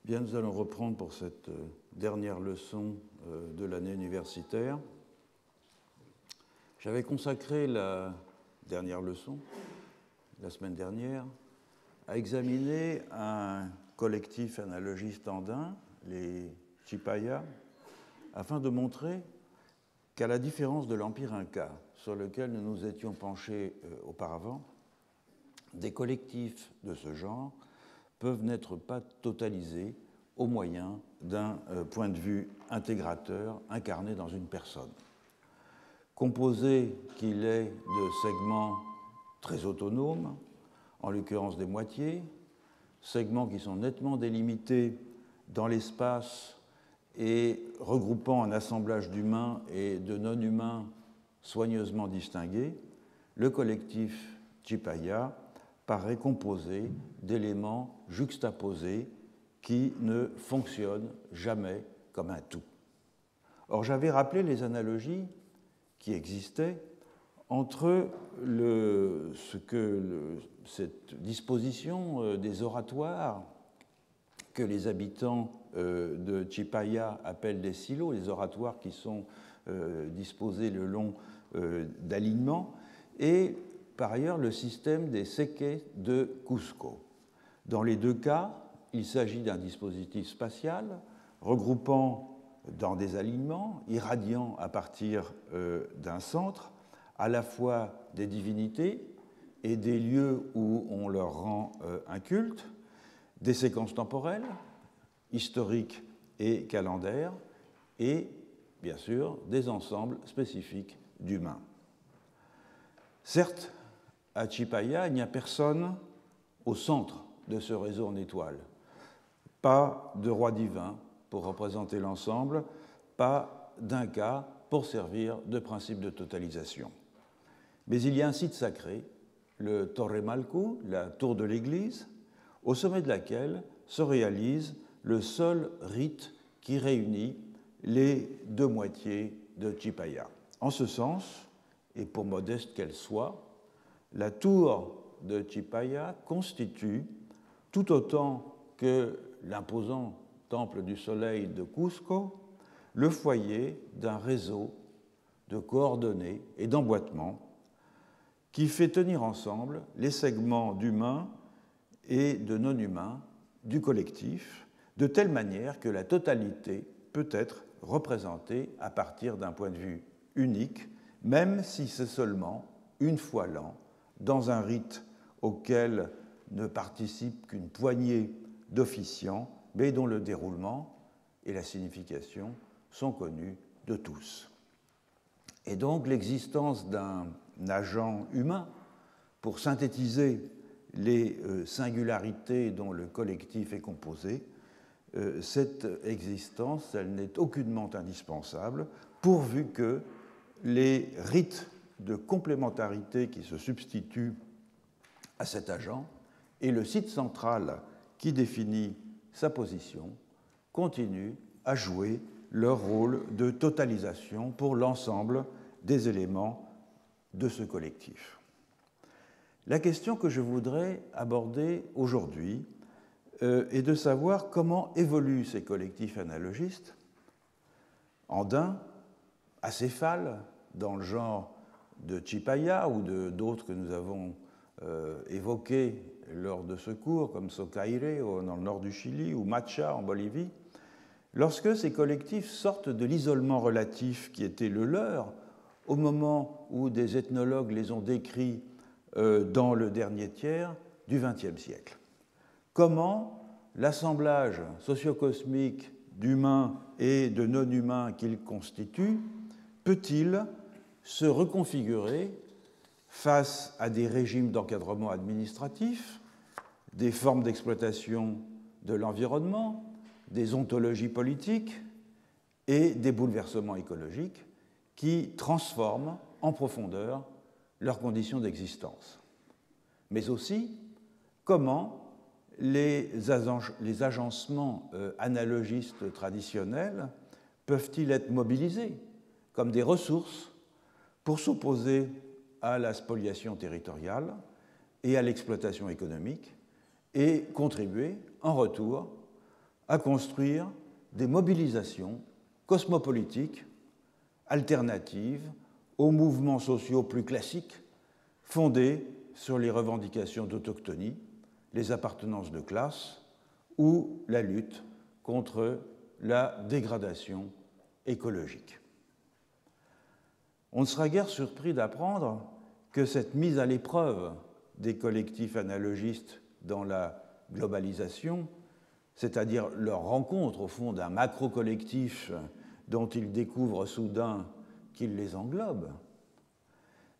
Bien, nous allons reprendre pour cette dernière leçon de l'année universitaire. J'avais consacré la dernière leçon, la semaine dernière, à examiner un collectif analogiste andin, les Chipaya, afin de montrer qu'à la différence de l'Empire Inca, sur lequel nous nous étions penchés auparavant, des collectifs de ce genre peuvent n'être pas totalisés au moyen d'un point de vue intégrateur incarné dans une personne. Composé qu'il est de segments très autonomes, en l'occurrence des moitiés, segments qui sont nettement délimités dans l'espace et regroupant un assemblage d'humains et de non-humains soigneusement distingués, le collectif Chipaya paraît composé d'éléments juxtaposés qui ne fonctionnent jamais comme un tout. Or, j'avais rappelé les analogies qui existaient entre cette disposition des oratoires que les habitants de Chipaya appellent des silos, les oratoires qui sont disposés le long d'alignements, et par ailleurs le système des seques de Cusco. Dans les deux cas, il s'agit d'un dispositif spatial regroupant dans des alignements, irradiant à partir d'un centre, à la fois des divinités et des lieux où on leur rend un culte, des séquences temporelles, historiques et calendaires, et bien sûr des ensembles spécifiques d'humains. Certes, à Chipaya, il n'y a personne au centre de ce réseau en étoile. Pas de roi divin pour représenter l'ensemble, pas d'inca pour servir de principe de totalisation. Mais il y a un site sacré, le Torre Malcu, la tour de l'église, au sommet de laquelle se réalise le seul rite qui réunit les deux moitiés de Chipaya. En ce sens, et pour modeste qu'elle soit, la tour de Chipaya constitue, tout autant que l'imposant temple du soleil de Cusco, le foyer d'un réseau de coordonnées et d'emboîtements qui fait tenir ensemble les segments d'humains et de non-humains du collectif, de telle manière que la totalité peut être représentée à partir d'un point de vue unique, même si c'est seulement une fois l'an, dans un rite auquel ne participe qu'une poignée d'officiants, mais dont le déroulement et la signification sont connus de tous. Et donc l'existence d'un agent humain pour synthétiser les singularités dont le collectif est composé, cette existence, elle n'est aucunement indispensable, pourvu que les rites de complémentarité qui se substituent à cet agent et le site central qui définit sa position continuent à jouer leur rôle de totalisation pour l'ensemble des éléments de ce collectif. La question que je voudrais aborder aujourd'hui est de savoir comment évoluent ces collectifs analogistes, andins, acéphales, dans le genre de Chipaya ou d'autres que nous avons évoqués lors de ce cours, comme Socaire dans le nord du Chili ou Macha en Bolivie, lorsque ces collectifs sortent de l'isolement relatif qui était le leur au moment où des ethnologues les ont décrits dans le dernier tiers du XXe siècle. Comment l'assemblage socio-cosmique d'humains et de non-humains qu'ils constituent peut-il se reconfigurer face à des régimes d'encadrement administratif, des formes d'exploitation de l'environnement, des ontologies politiques et des bouleversements écologiques qui transforment en profondeur leurs conditions d'existence. Mais aussi, comment les agencements analogistes traditionnels peuvent-ils être mobilisés comme des ressources pour s'opposer à la spoliation territoriale et à l'exploitation économique et contribuer en retour à construire des mobilisations cosmopolitiques alternatives aux mouvements sociaux plus classiques fondés sur les revendications d'autochtonie, les appartenances de classe ou la lutte contre la dégradation écologique. On ne sera guère surpris d'apprendre que cette mise à l'épreuve des collectifs analogistes dans la globalisation, c'est-à-dire leur rencontre au fond d'un macro-collectif dont ils découvrent soudain qu'il les englobe,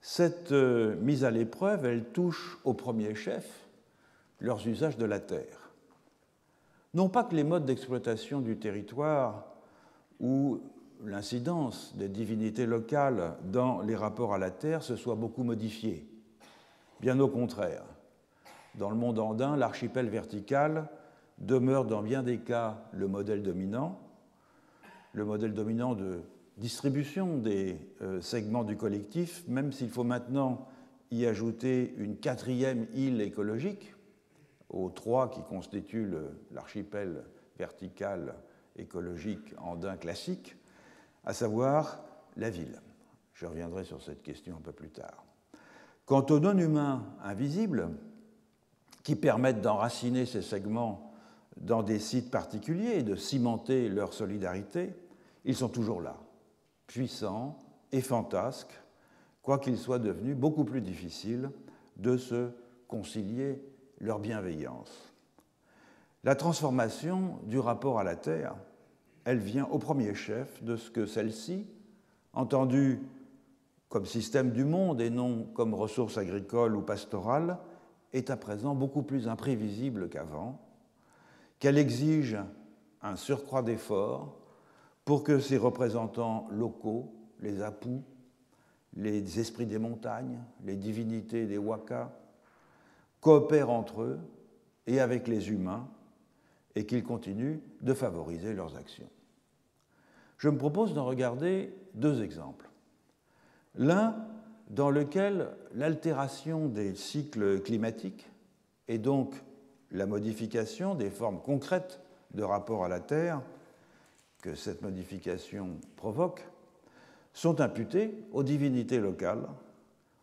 cette mise à l'épreuve, elle touche au premier chef leurs usages de la terre. Non pas que les modes d'exploitation du territoire ou l'incidence des divinités locales dans les rapports à la terre se soient beaucoup modifiés. Bien au contraire. Dans le monde andin, l'archipel vertical demeure dans bien des cas le modèle dominant de distribution des segments du collectif, même s'il faut maintenant y ajouter une quatrième île écologique, aux trois qui constituent l'archipel vertical écologique andin classique, à savoir la ville. Je reviendrai sur cette question un peu plus tard. Quant aux non-humains invisibles, qui permettent d'enraciner ces segments dans des sites particuliers et de cimenter leur solidarité, ils sont toujours là, puissants et fantasques, quoiqu'il soit devenu beaucoup plus difficile de se concilier leur bienveillance. La transformation du rapport à la terre, elle vient au premier chef de ce que celle-ci, entendue comme système du monde et non comme ressource agricole ou pastorale, est à présent beaucoup plus imprévisible qu'avant, qu'elle exige un surcroît d'efforts pour que ses représentants locaux, les apous, les esprits des montagnes, les divinités des wakas, coopèrent entre eux et avec les humains et qu'ils continuent de favoriser leurs actions. Je me propose d'en regarder deux exemples. L'un dans lequel l'altération des cycles climatiques et donc la modification des formes concrètes de rapport à la Terre que cette modification provoque sont imputées aux divinités locales,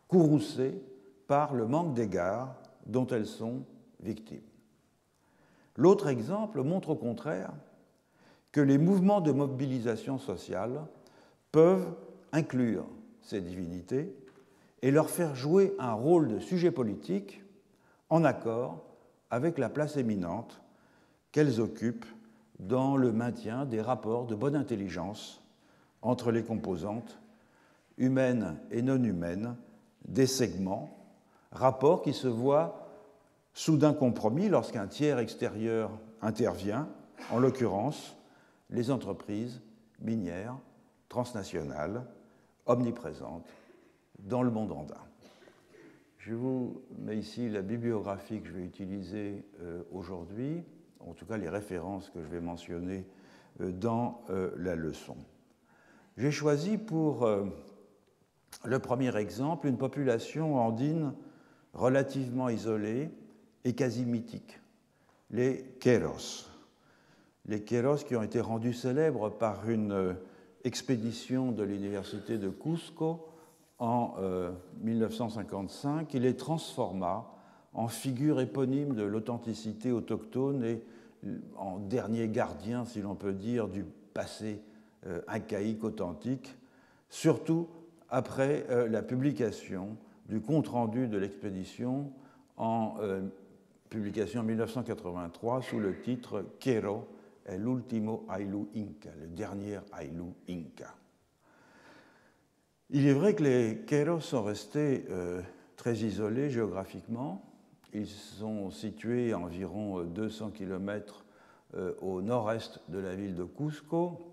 courroucées par le manque d'égards dont elles sont victimes. L'autre exemple montre au contraire que les mouvements de mobilisation sociale peuvent inclure ces divinités et leur faire jouer un rôle de sujet politique en accord avec la place éminente qu'elles occupent dans le maintien des rapports de bonne intelligence entre les composantes humaines et non humaines des segments, rapports qui se voient soudain compromis lorsqu'un tiers extérieur intervient, en l'occurrence les entreprises minières transnationales omniprésentes dans le monde andin. Je vous mets ici la bibliographie que je vais utiliser aujourd'hui, en tout cas les références que je vais mentionner dans la leçon. J'ai choisi pour le premier exemple une population andine relativement isolée et quasi mythique, les Queros. Les Queros qui ont été rendus célèbres par une expédition de l'université de Cusco en 1955, qui les transforma en figure éponyme de l'authenticité autochtone et en dernier gardien, si l'on peut dire, du passé incaïque authentique, surtout après la publication du compte-rendu de l'expédition en publication en 1983 sous le titre « Quero, el último Ayllu Inca », le dernier Ayllu Inca. Il est vrai que les Queros sont restés très isolés géographiquement. Ils sont situés à environ 200 km au nord-est de la ville de Cusco,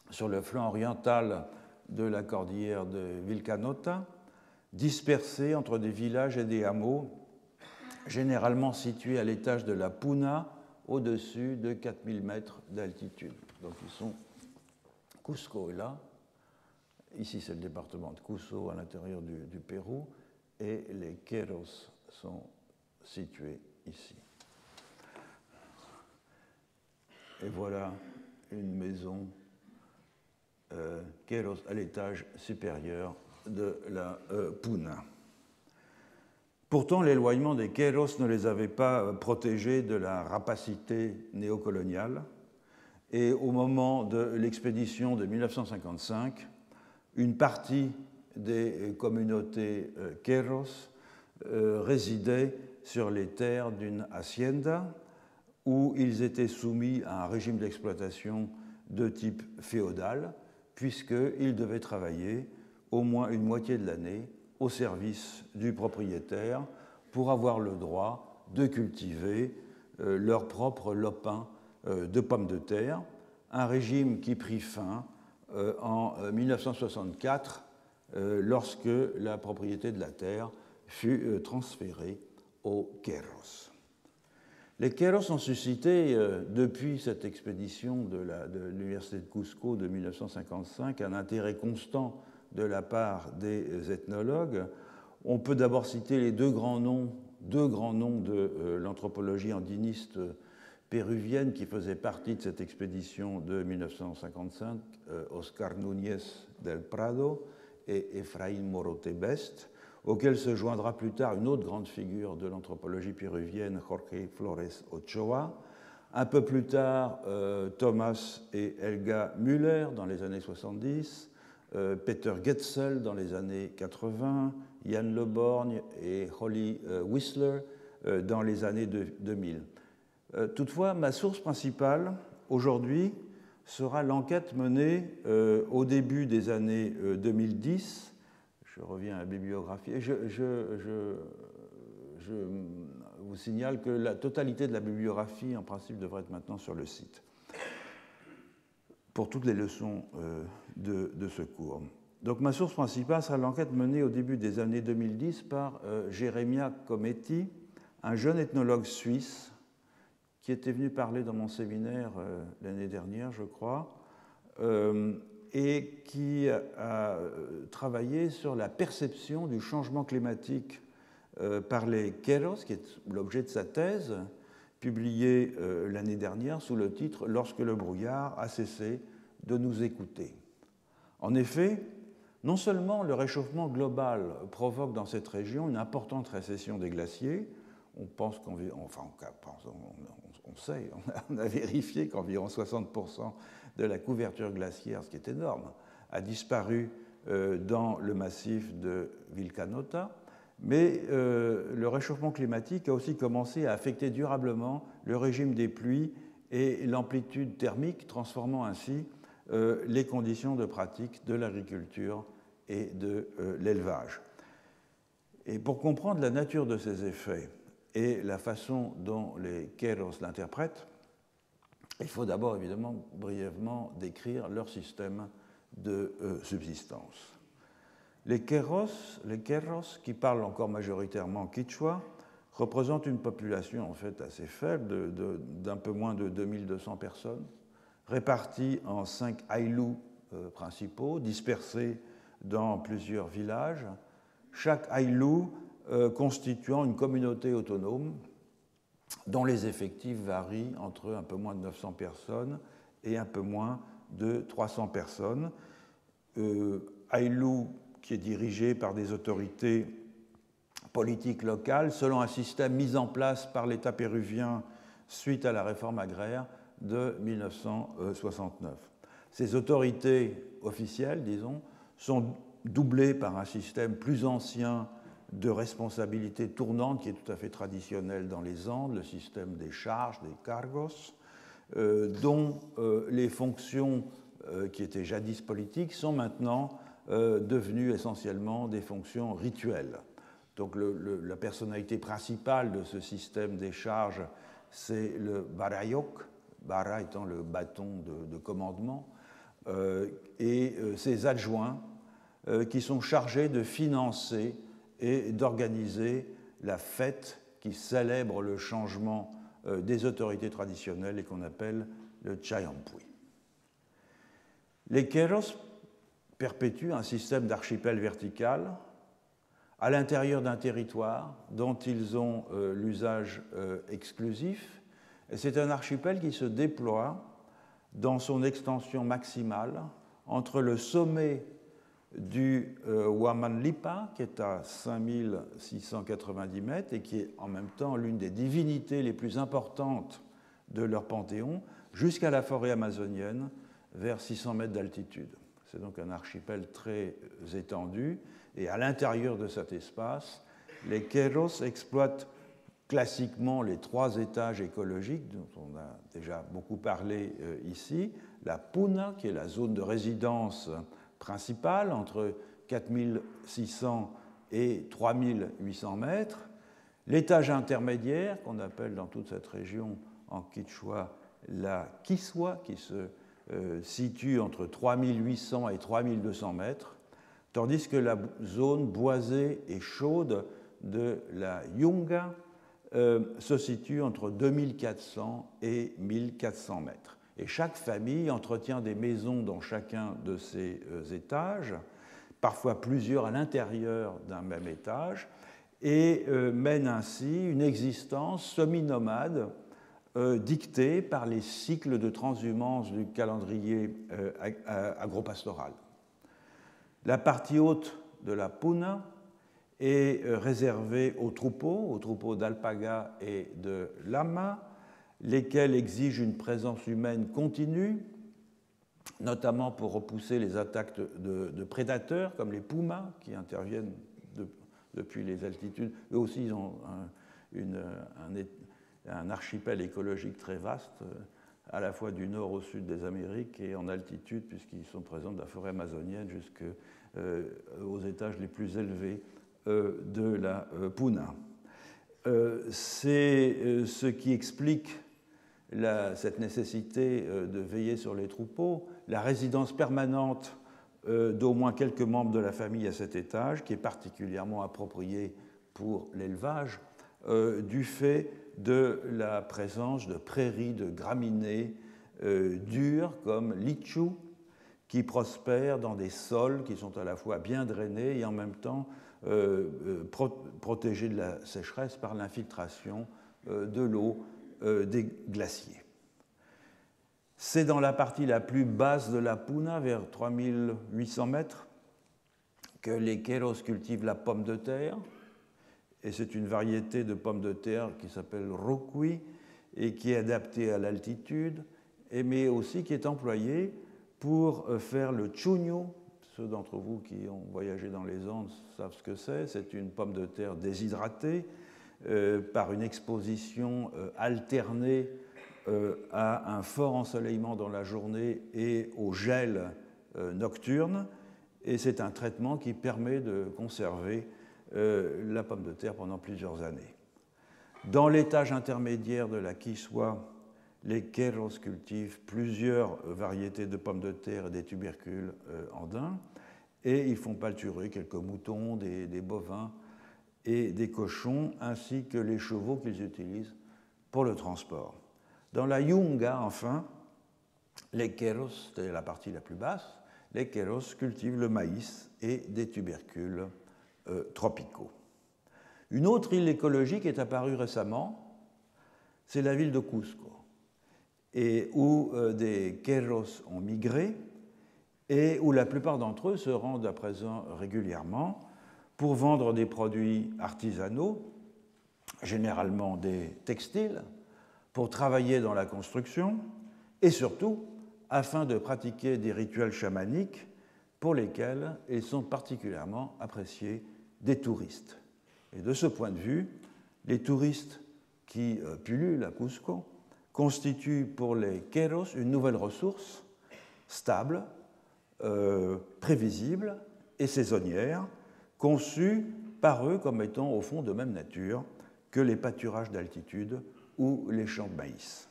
sur le flanc oriental de la cordillère de Vilcanota, dispersés entre des villages et des hameaux, généralement situés à l'étage de la Puna, au-dessus de 4000 mètres d'altitude. Donc ils sont... Cusco est là. Ici, c'est le département de Cusco, à l'intérieur du Pérou, et les Queros sont situés ici. Et voilà une maison Kéros à l'étage supérieur de la Puna. Pourtant, l'éloignement des Kéros ne les avait pas protégés de la rapacité néocoloniale. Et au moment de l'expédition de 1955, une partie des communautés Kéros résidaient sur les terres d'une hacienda où ils étaient soumis à un régime d'exploitation de type féodal, puisqu'ils devaient travailler au moins une moitié de l'année au service du propriétaire pour avoir le droit de cultiver leur propre lopin de pommes de terre, un régime qui prit fin en 1964 lorsque la propriété de la terre fut transférée aux Kéros. Les Kéros ont suscité, depuis cette expédition de l'Université de Cusco de 1955, un intérêt constant de la part des ethnologues. On peut d'abord citer les deux grands noms de l'anthropologie andiniste péruvienne qui faisaient partie de cette expédition de 1955, Oscar Núñez del Prado et Efraín Morote Best, auquel se joindra plus tard une autre grande figure de l'anthropologie péruvienne, Jorge Flores Ochoa. Un peu plus tard, Thomas et Helga Müller dans les années 70, Peter Getzel dans les années 80, Jan Le Borgne et Holly Whistler dans les années 2000. Toutefois, ma source principale aujourd'hui sera l'enquête menée au début des années 2010. Je reviens à la bibliographie. Et je vous signale que la totalité de la bibliographie, en principe, devrait être maintenant sur le site, pour toutes les leçons de ce cours. Donc ma source principale sera l'enquête menée au début des années 2010 par Jeremia Cometti, un jeune ethnologue suisse qui était venu parler dans mon séminaire l'année dernière, je crois, et qui a travaillé sur la perception du changement climatique par les Kéros, qui est l'objet de sa thèse, publiée l'année dernière sous le titre « Lorsque le brouillard a cessé de nous écouter ». En effet, non seulement le réchauffement global provoque dans cette région une importante récession des glaciers, on pense qu'environ, enfin on sait, on a vérifié qu'environ 60% de la couverture glaciaire, ce qui est énorme, a disparu dans le massif de Vilcanota, mais le réchauffement climatique a aussi commencé à affecter durablement le régime des pluies et l'amplitude thermique, transformant ainsi les conditions de pratique de l'agriculture et de l'élevage. Et pour comprendre la nature de ces effets et la façon dont les Kéros l'interprètent, il faut d'abord évidemment brièvement décrire leur système de subsistance. Les Kéros, qui parlent encore majoritairement quichua, représentent une population en fait assez faible d'un peu moins de 2200 personnes, réparties en 5 aïlous principaux, dispersés dans plusieurs villages, chaque aïlou constituant une communauté autonome dont les effectifs varient entre un peu moins de 900 personnes et un peu moins de 300 personnes. Aïlou qui est dirigé par des autorités politiques locales selon un système mis en place par l'État péruvien suite à la réforme agraire de 1969. Ces autorités officielles, disons, sont doublées par un système plus ancien de responsabilité tournante qui est tout à fait traditionnel dans les Andes, le système des charges, des cargos, dont les fonctions qui étaient jadis politiques sont maintenant devenues essentiellement des fonctions rituelles. Donc la personnalité principale de ce système des charges, c'est le barayok, bara étant le bâton de commandement, et ses adjoints qui sont chargés de financer et d'organiser la fête qui célèbre le changement des autorités traditionnelles et qu'on appelle le Chayampui. Les Kéros perpétuent un système d'archipel vertical à l'intérieur d'un territoire dont ils ont l'usage exclusif. Et c'est un archipel qui se déploie dans son extension maximale entre le sommet du Huamanlipa, qui est à 5690 mètres et qui est en même temps l'une des divinités les plus importantes de leur panthéon, jusqu'à la forêt amazonienne, vers 600 mètres d'altitude. C'est donc un archipel très étendu, et à l'intérieur de cet espace, les Queros exploitent classiquement les 3 étages écologiques dont on a déjà beaucoup parlé ici, la Puna, qui est la zone de résidence principale, entre 4600 et 3800 mètres, l'étage intermédiaire, qu'on appelle dans toute cette région en quichua la Kiswa, qui se situe entre 3800 et 3200 mètres, tandis que la zone boisée et chaude de la Yunga se situe entre 2400 et 1400 mètres. Et chaque famille entretient des maisons dans chacun de ces étages, parfois plusieurs à l'intérieur d'un même étage, et mène ainsi une existence semi-nomade dictée par les cycles de transhumance du calendrier agropastoral. La partie haute de la Puna est réservée aux troupeaux d'alpaga et de lama, lesquels exigent une présence humaine continue, notamment pour repousser les attaques de prédateurs comme les pumas qui interviennent depuis les altitudes. Eux aussi, ils ont un archipel écologique très vaste, à la fois du nord au sud des Amériques et en altitude, puisqu'ils sont présents de la forêt amazonienne jusqu'aux étages les plus élevés de la Puna. C'est ce qui explique cette nécessité de veiller sur les troupeaux, la résidence permanente d'au moins quelques membres de la famille à cet étage, qui est particulièrement appropriée pour l'élevage, du fait de la présence de prairies de graminées dures comme l'ichu, qui prospèrent dans des sols qui sont à la fois bien drainés et en même temps protégés de la sécheresse par l'infiltration de l'eau des glaciers. C'est dans la partie la plus basse de la Puna, vers 3800 mètres, que les Queros cultivent la pomme de terre, et c'est une variété de pomme de terre qui s'appelle Roqui et qui est adaptée à l'altitude, mais aussi qui est employée pour faire le chuño. Ceux d'entre vous qui ont voyagé dans les Andes savent ce que c'est. C'est une pomme de terre déshydratée par une exposition alternée à un fort ensoleillement dans la journée et au gel nocturne. Et c'est un traitement qui permet de conserver la pomme de terre pendant plusieurs années. Dans l'étage intermédiaire de la Kiswa, les Queros cultivent plusieurs variétés de pommes de terre et des tubercules andins, et ils font pâturer quelques moutons, des bovins et des cochons, ainsi que les chevaux qu'ils utilisent pour le transport. Dans la Yunga, enfin, les Queros, c'est la partie la plus basse, les Queros cultivent le maïs et des tubercules tropicaux. Une autre île écologique est apparue récemment, c'est la ville de Cusco, et où des Queros ont migré et où la plupart d'entre eux se rendent à présent régulièrement pour vendre des produits artisanaux, généralement des textiles, pour travailler dans la construction et surtout afin de pratiquer des rituels chamaniques pour lesquels ils sont particulièrement appréciés des touristes. Et de ce point de vue, les touristes qui pullulent à Cusco constituent pour les Queros une nouvelle ressource stable, prévisible et saisonnière, conçue par eux comme étant au fond de même nature que les pâturages d'altitude ou les champs de maïs.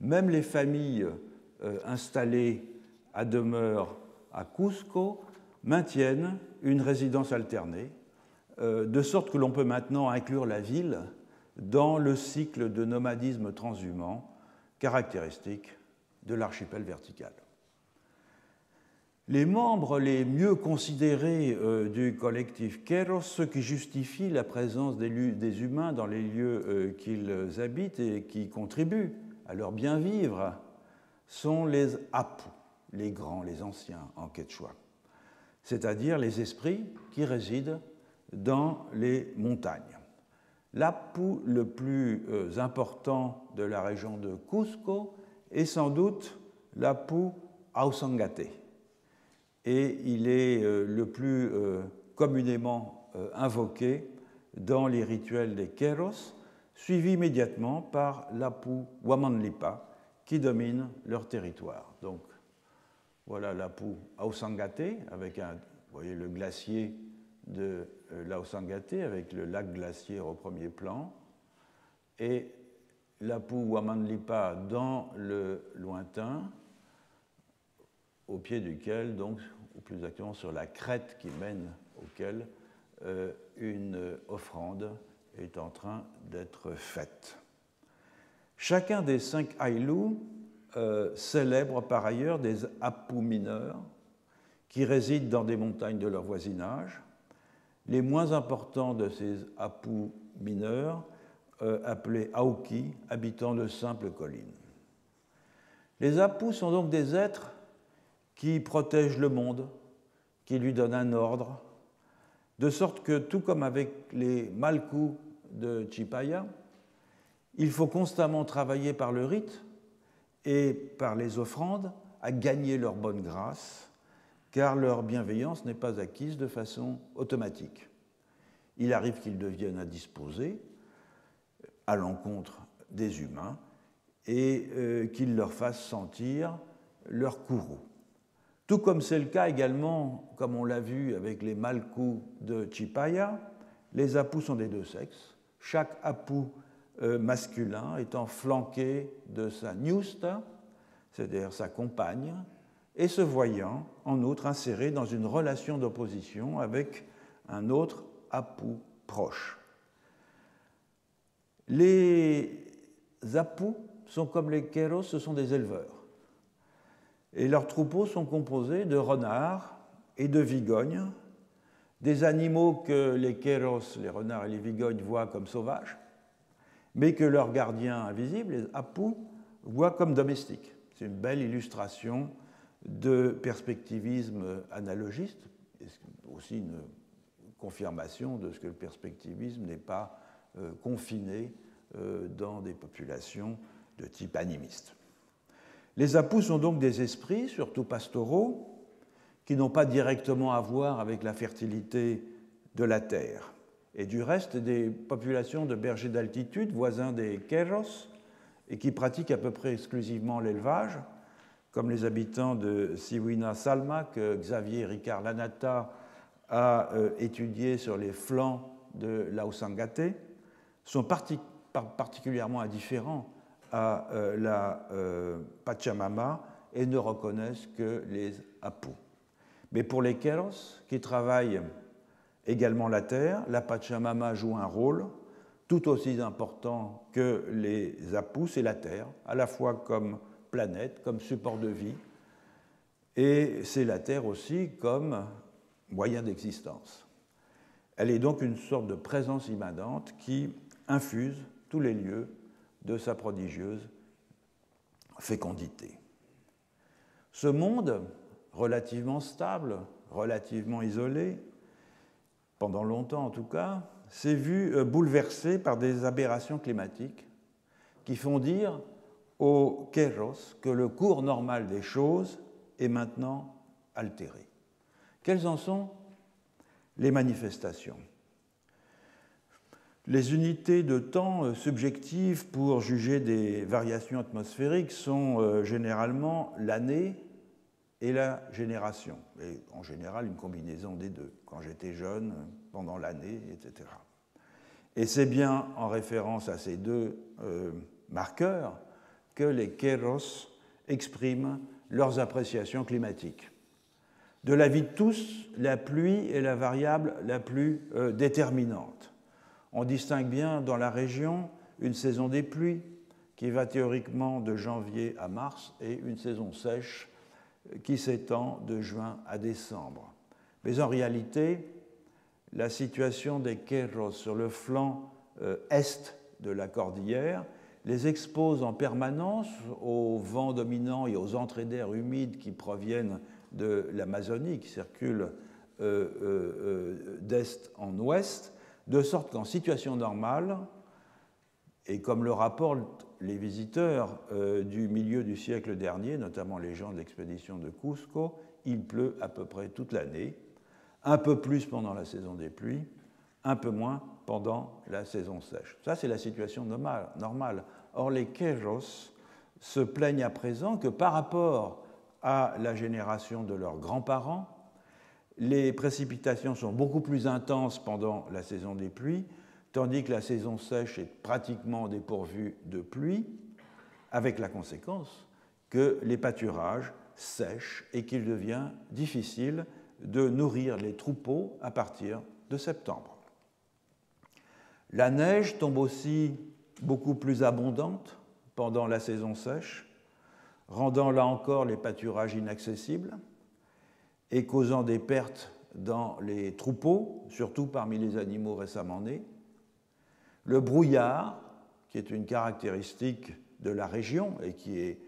Même les familles installées à demeure à Cusco maintiennent une résidence alternée, de sorte que l'on peut maintenant inclure la ville dans le cycle de nomadisme transhumant caractéristique de l'archipel vertical. Les membres les mieux considérés du collectif Queros, ceux qui justifient la présence des humains dans les lieux qu'ils habitent et qui contribuent à leur bien-vivre, sont les Apu, les grands, les anciens en quechua, c'est-à-dire les esprits qui résident dans les montagnes. L'Apu le plus important de la région de Cusco est sans doute l'Apu Ausangate, et il est le plus communément invoqué dans les rituels des Queros, suivi immédiatement par l'Apu Huamanlipa, qui domine leur territoire. Donc, voilà l'Apu Ausangate, avec vous voyez le glacier de l'Ausangate, avec le lac glaciaire au premier plan, et l'Apu Huamanlipa dans le lointain, au pied duquel, donc, ou plus exactement sur la crête qui mène auquel une offrande est en train d'être faite. Chacun des 5 Aïlous célèbre par ailleurs des Apu mineurs qui résident dans des montagnes de leur voisinage. Les moins importants de ces Apu mineurs, appelés Auki, habitant de simples collines. Les Apu sont donc des êtres qui protègent le monde, qui lui donnent un ordre, de sorte que, tout comme avec les Malku de Chipaya, il faut constamment travailler par le rite et par les offrandes à gagner leur bonne grâce, car leur bienveillance n'est pas acquise de façon automatique. Il arrive qu'ils deviennent indisposés à l'encontre des humains et qu'ils leur fassent sentir leur courroux. Tout comme c'est le cas également, comme on l'a vu avec les Malku de Chipaya, les Apu sont des deux sexes, chaque Apu masculin étant flanqué de sa Niusta, c'est-à-dire sa compagne, et se voyant en outre inséré dans une relation d'opposition avec un autre Apu proche. Les Apu sont comme les Queros, ce sont des éleveurs. Et leurs troupeaux sont composés de renards et de vigognes, des animaux que les Queros, les renards et les vigognes, voient comme sauvages, mais que leurs gardiens invisibles, les Apu, voient comme domestiques. C'est une belle illustration de perspectivisme analogiste, et aussi une confirmation de ce que le perspectivisme n'est pas confiné dans des populations de type animiste. Les Apu sont donc des esprits, surtout pastoraux, qui n'ont pas directement à voir avec la fertilité de la terre. Et du reste, des populations de bergers d'altitude, voisins des Queros, et qui pratiquent à peu près exclusivement l'élevage, comme les habitants de Siwina Salma, que Xavier Ricard Lanata a étudié sur les flancs de l'Ausangate, sont particulièrement indifférents à la Pachamama et ne reconnaissent que les Apu. Mais pour les Queros, qui travaillent également la terre, la Pachamama joue un rôle tout aussi important que les Apu, c'est la terre, à la fois comme planète, comme support de vie, et c'est la terre aussi comme moyen d'existence. Elle est donc une sorte de présence immanente qui infuse tous les lieux de sa prodigieuse fécondité. Ce monde, relativement stable, relativement isolé, pendant longtemps en tout cas, s'est vu bouleversé par des aberrations climatiques qui font dire aux Queros que le cours normal des choses est maintenant altéré. Quelles en sont les manifestations ? Les unités de temps subjectives pour juger des variations atmosphériques sont généralement l'année et la génération, et en général une combinaison des deux, quand j'étais jeune, pendant l'année, etc. Et c'est bien en référence à ces deux marqueurs que les Queros expriment leurs appréciations climatiques. De l'avis de tous, la pluie est la variable la plus déterminante. On distingue bien dans la région une saison des pluies qui va théoriquement de janvier à mars et une saison sèche qui s'étend de juin à décembre. Mais en réalité, la situation des Queros sur le flanc est de la cordillère les expose en permanence aux vents dominants et aux entrées d'air humides qui proviennent de l'Amazonie, qui circulent d'est en ouest, de sorte qu'en situation normale, et comme le rapportent les visiteurs du milieu du siècle dernier, notamment les gens de l'expédition de Cusco, il pleut à peu près toute l'année, un peu plus pendant la saison des pluies, un peu moins pendant la saison sèche. Ça, c'est la situation normale. Or, les Queyros se plaignent à présent que par rapport à la génération de leurs grands-parents, les précipitations sont beaucoup plus intenses pendant la saison des pluies, tandis que la saison sèche est pratiquement dépourvue de pluie, avec la conséquence que les pâturages sèchent et qu'il devient difficile de nourrir les troupeaux à partir de septembre. La neige tombe aussi beaucoup plus abondante pendant la saison sèche, rendant là encore les pâturages inaccessibles et causant des pertes dans les troupeaux, surtout parmi les animaux récemment nés. Le brouillard, qui est une caractéristique de la région et qui est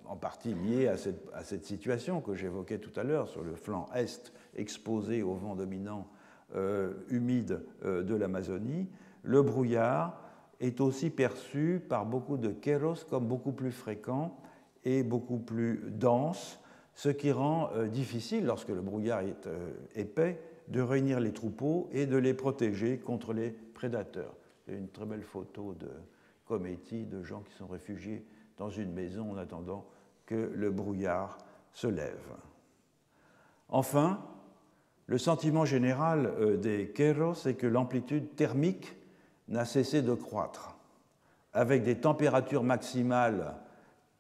en partie liée à cette situation que j'évoquais tout à l'heure sur le flanc est exposé au vent dominant humide de l'Amazonie, le brouillard est aussi perçu par beaucoup de Queyros comme beaucoup plus fréquent et beaucoup plus dense, ce qui rend difficile, lorsque le brouillard est épais, de réunir les troupeaux et de les protéger contre les prédateurs. Il y a une très belle photo de Cometti, de gens qui sont réfugiés dans une maison en attendant que le brouillard se lève. Enfin, le sentiment général des Queyros, c'est que l'amplitude thermique n'a cessé de croître, avec des températures maximales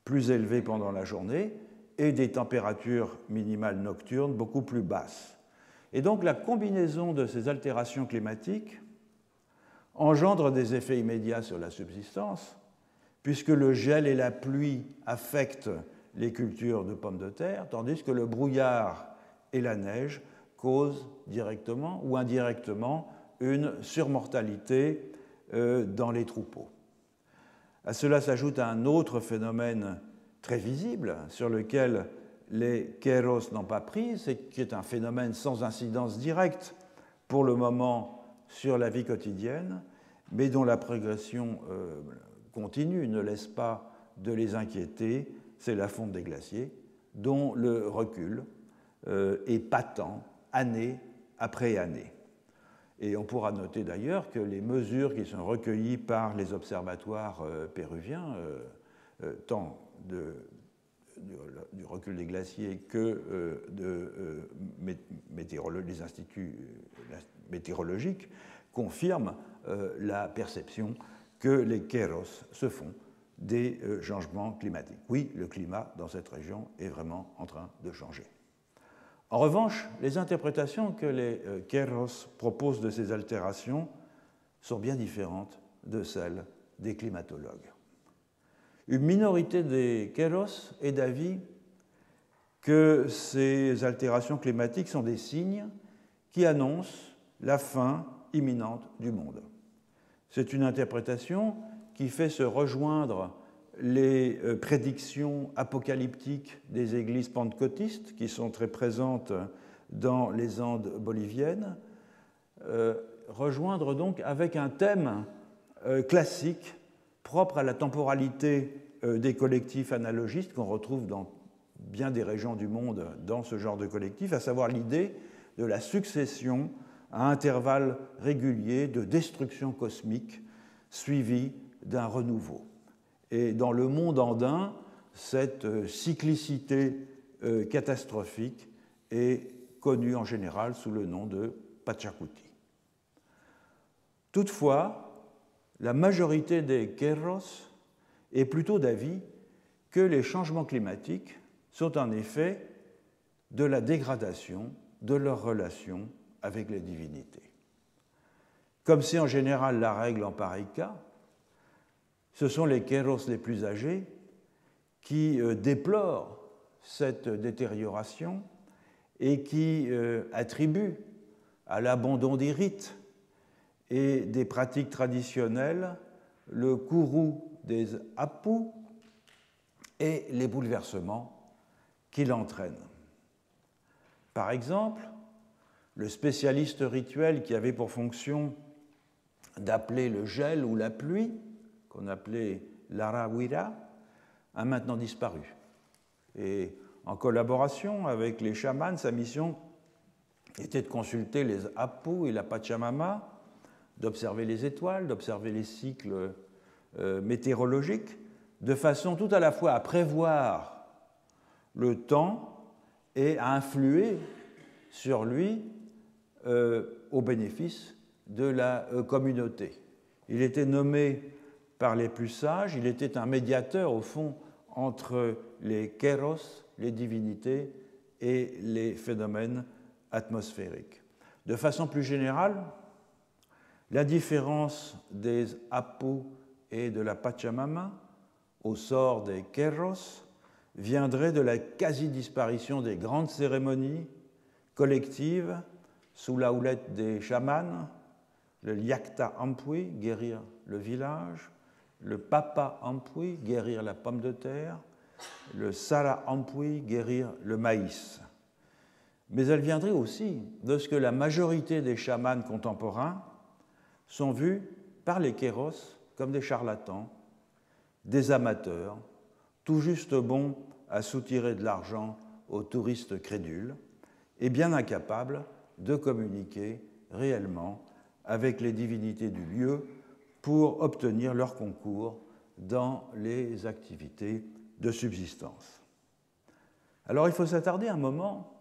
plus élevées pendant la journée et des températures minimales nocturnes beaucoup plus basses. Et donc la combinaison de ces altérations climatiques engendre des effets immédiats sur la subsistance, puisque le gel et la pluie affectent les cultures de pommes de terre, tandis que le brouillard et la neige causent directement ou indirectement une surmortalité dans les troupeaux. À cela s'ajoute un autre phénomène très visible sur lequel les Queyros n'ont pas prise, qui est un phénomène sans incidence directe pour le moment sur la vie quotidienne, mais dont la progression continue ne laisse pas de les inquiéter, c'est la fonte des glaciers, dont le recul est patent année après année. Et on pourra noter d'ailleurs que les mesures qui sont recueillies par les observatoires péruviens, tant du recul des glaciers que des instituts météorologiques, confirment la perception que les Queyros se font des changements climatiques. Oui, le climat dans cette région est vraiment en train de changer. En revanche, les interprétations que les Queyros proposent de ces altérations sont bien différentes de celles des climatologues. Une minorité des Queyros est d'avis que ces altérations climatiques sont des signes qui annoncent la fin imminente du monde. C'est une interprétation qui fait se rejoindre les prédictions apocalyptiques des églises pentecôtistes qui sont très présentes dans les Andes boliviennes, rejoindre donc avec un thème classique propre à la temporalité des collectifs analogistes qu'on retrouve dans bien des régions du monde dans ce genre de collectif, à savoir l'idée de la succession à intervalles réguliers de destruction cosmique suivie d'un renouveau. Et dans le monde andin, cette cyclicité catastrophique est connue en général sous le nom de Pachacuti. Toutefois, la majorité des Queyros est plutôt d'avis que les changements climatiques sont en effet de la dégradation de leur relation avec les divinités. Comme c'est en général la règle en pareil cas, ce sont les Queyros les plus âgés qui déplorent cette détérioration et qui attribuent à l'abandon des rites et des pratiques traditionnelles, le courroux des Apu et les bouleversements qu'il entraîne. Par exemple, le spécialiste rituel qui avait pour fonction d'appeler le gel ou la pluie, qu'on appelait l'Arawira, a maintenant disparu. Et en collaboration avec les chamans, sa mission était de consulter les Apu et la Pachamama, d'observer les étoiles, d'observer les cycles météorologiques, de façon tout à la fois à prévoir le temps et à influer sur lui au bénéfice de la communauté. Il était nommé par les plus sages, il était un médiateur au fond entre les kéros, les divinités, et les phénomènes atmosphériques. De façon plus générale, la différence des Apu et de la Pachamama au sort des kéros viendrait de la quasi-disparition des grandes cérémonies collectives sous la houlette des chamans, le Liakta Ampui, guérir le village, le Papa Ampui, guérir la pomme de terre, le Sara Ampui, guérir le maïs. Mais elle viendrait aussi de ce que la majorité des chamans contemporains sont vus par les kéros comme des charlatans, des amateurs, tout juste bons à soutirer de l'argent aux touristes crédules et bien incapables de communiquer réellement avec les divinités du lieu pour obtenir leur concours dans les activités de subsistance. Alors il faut s'attarder un moment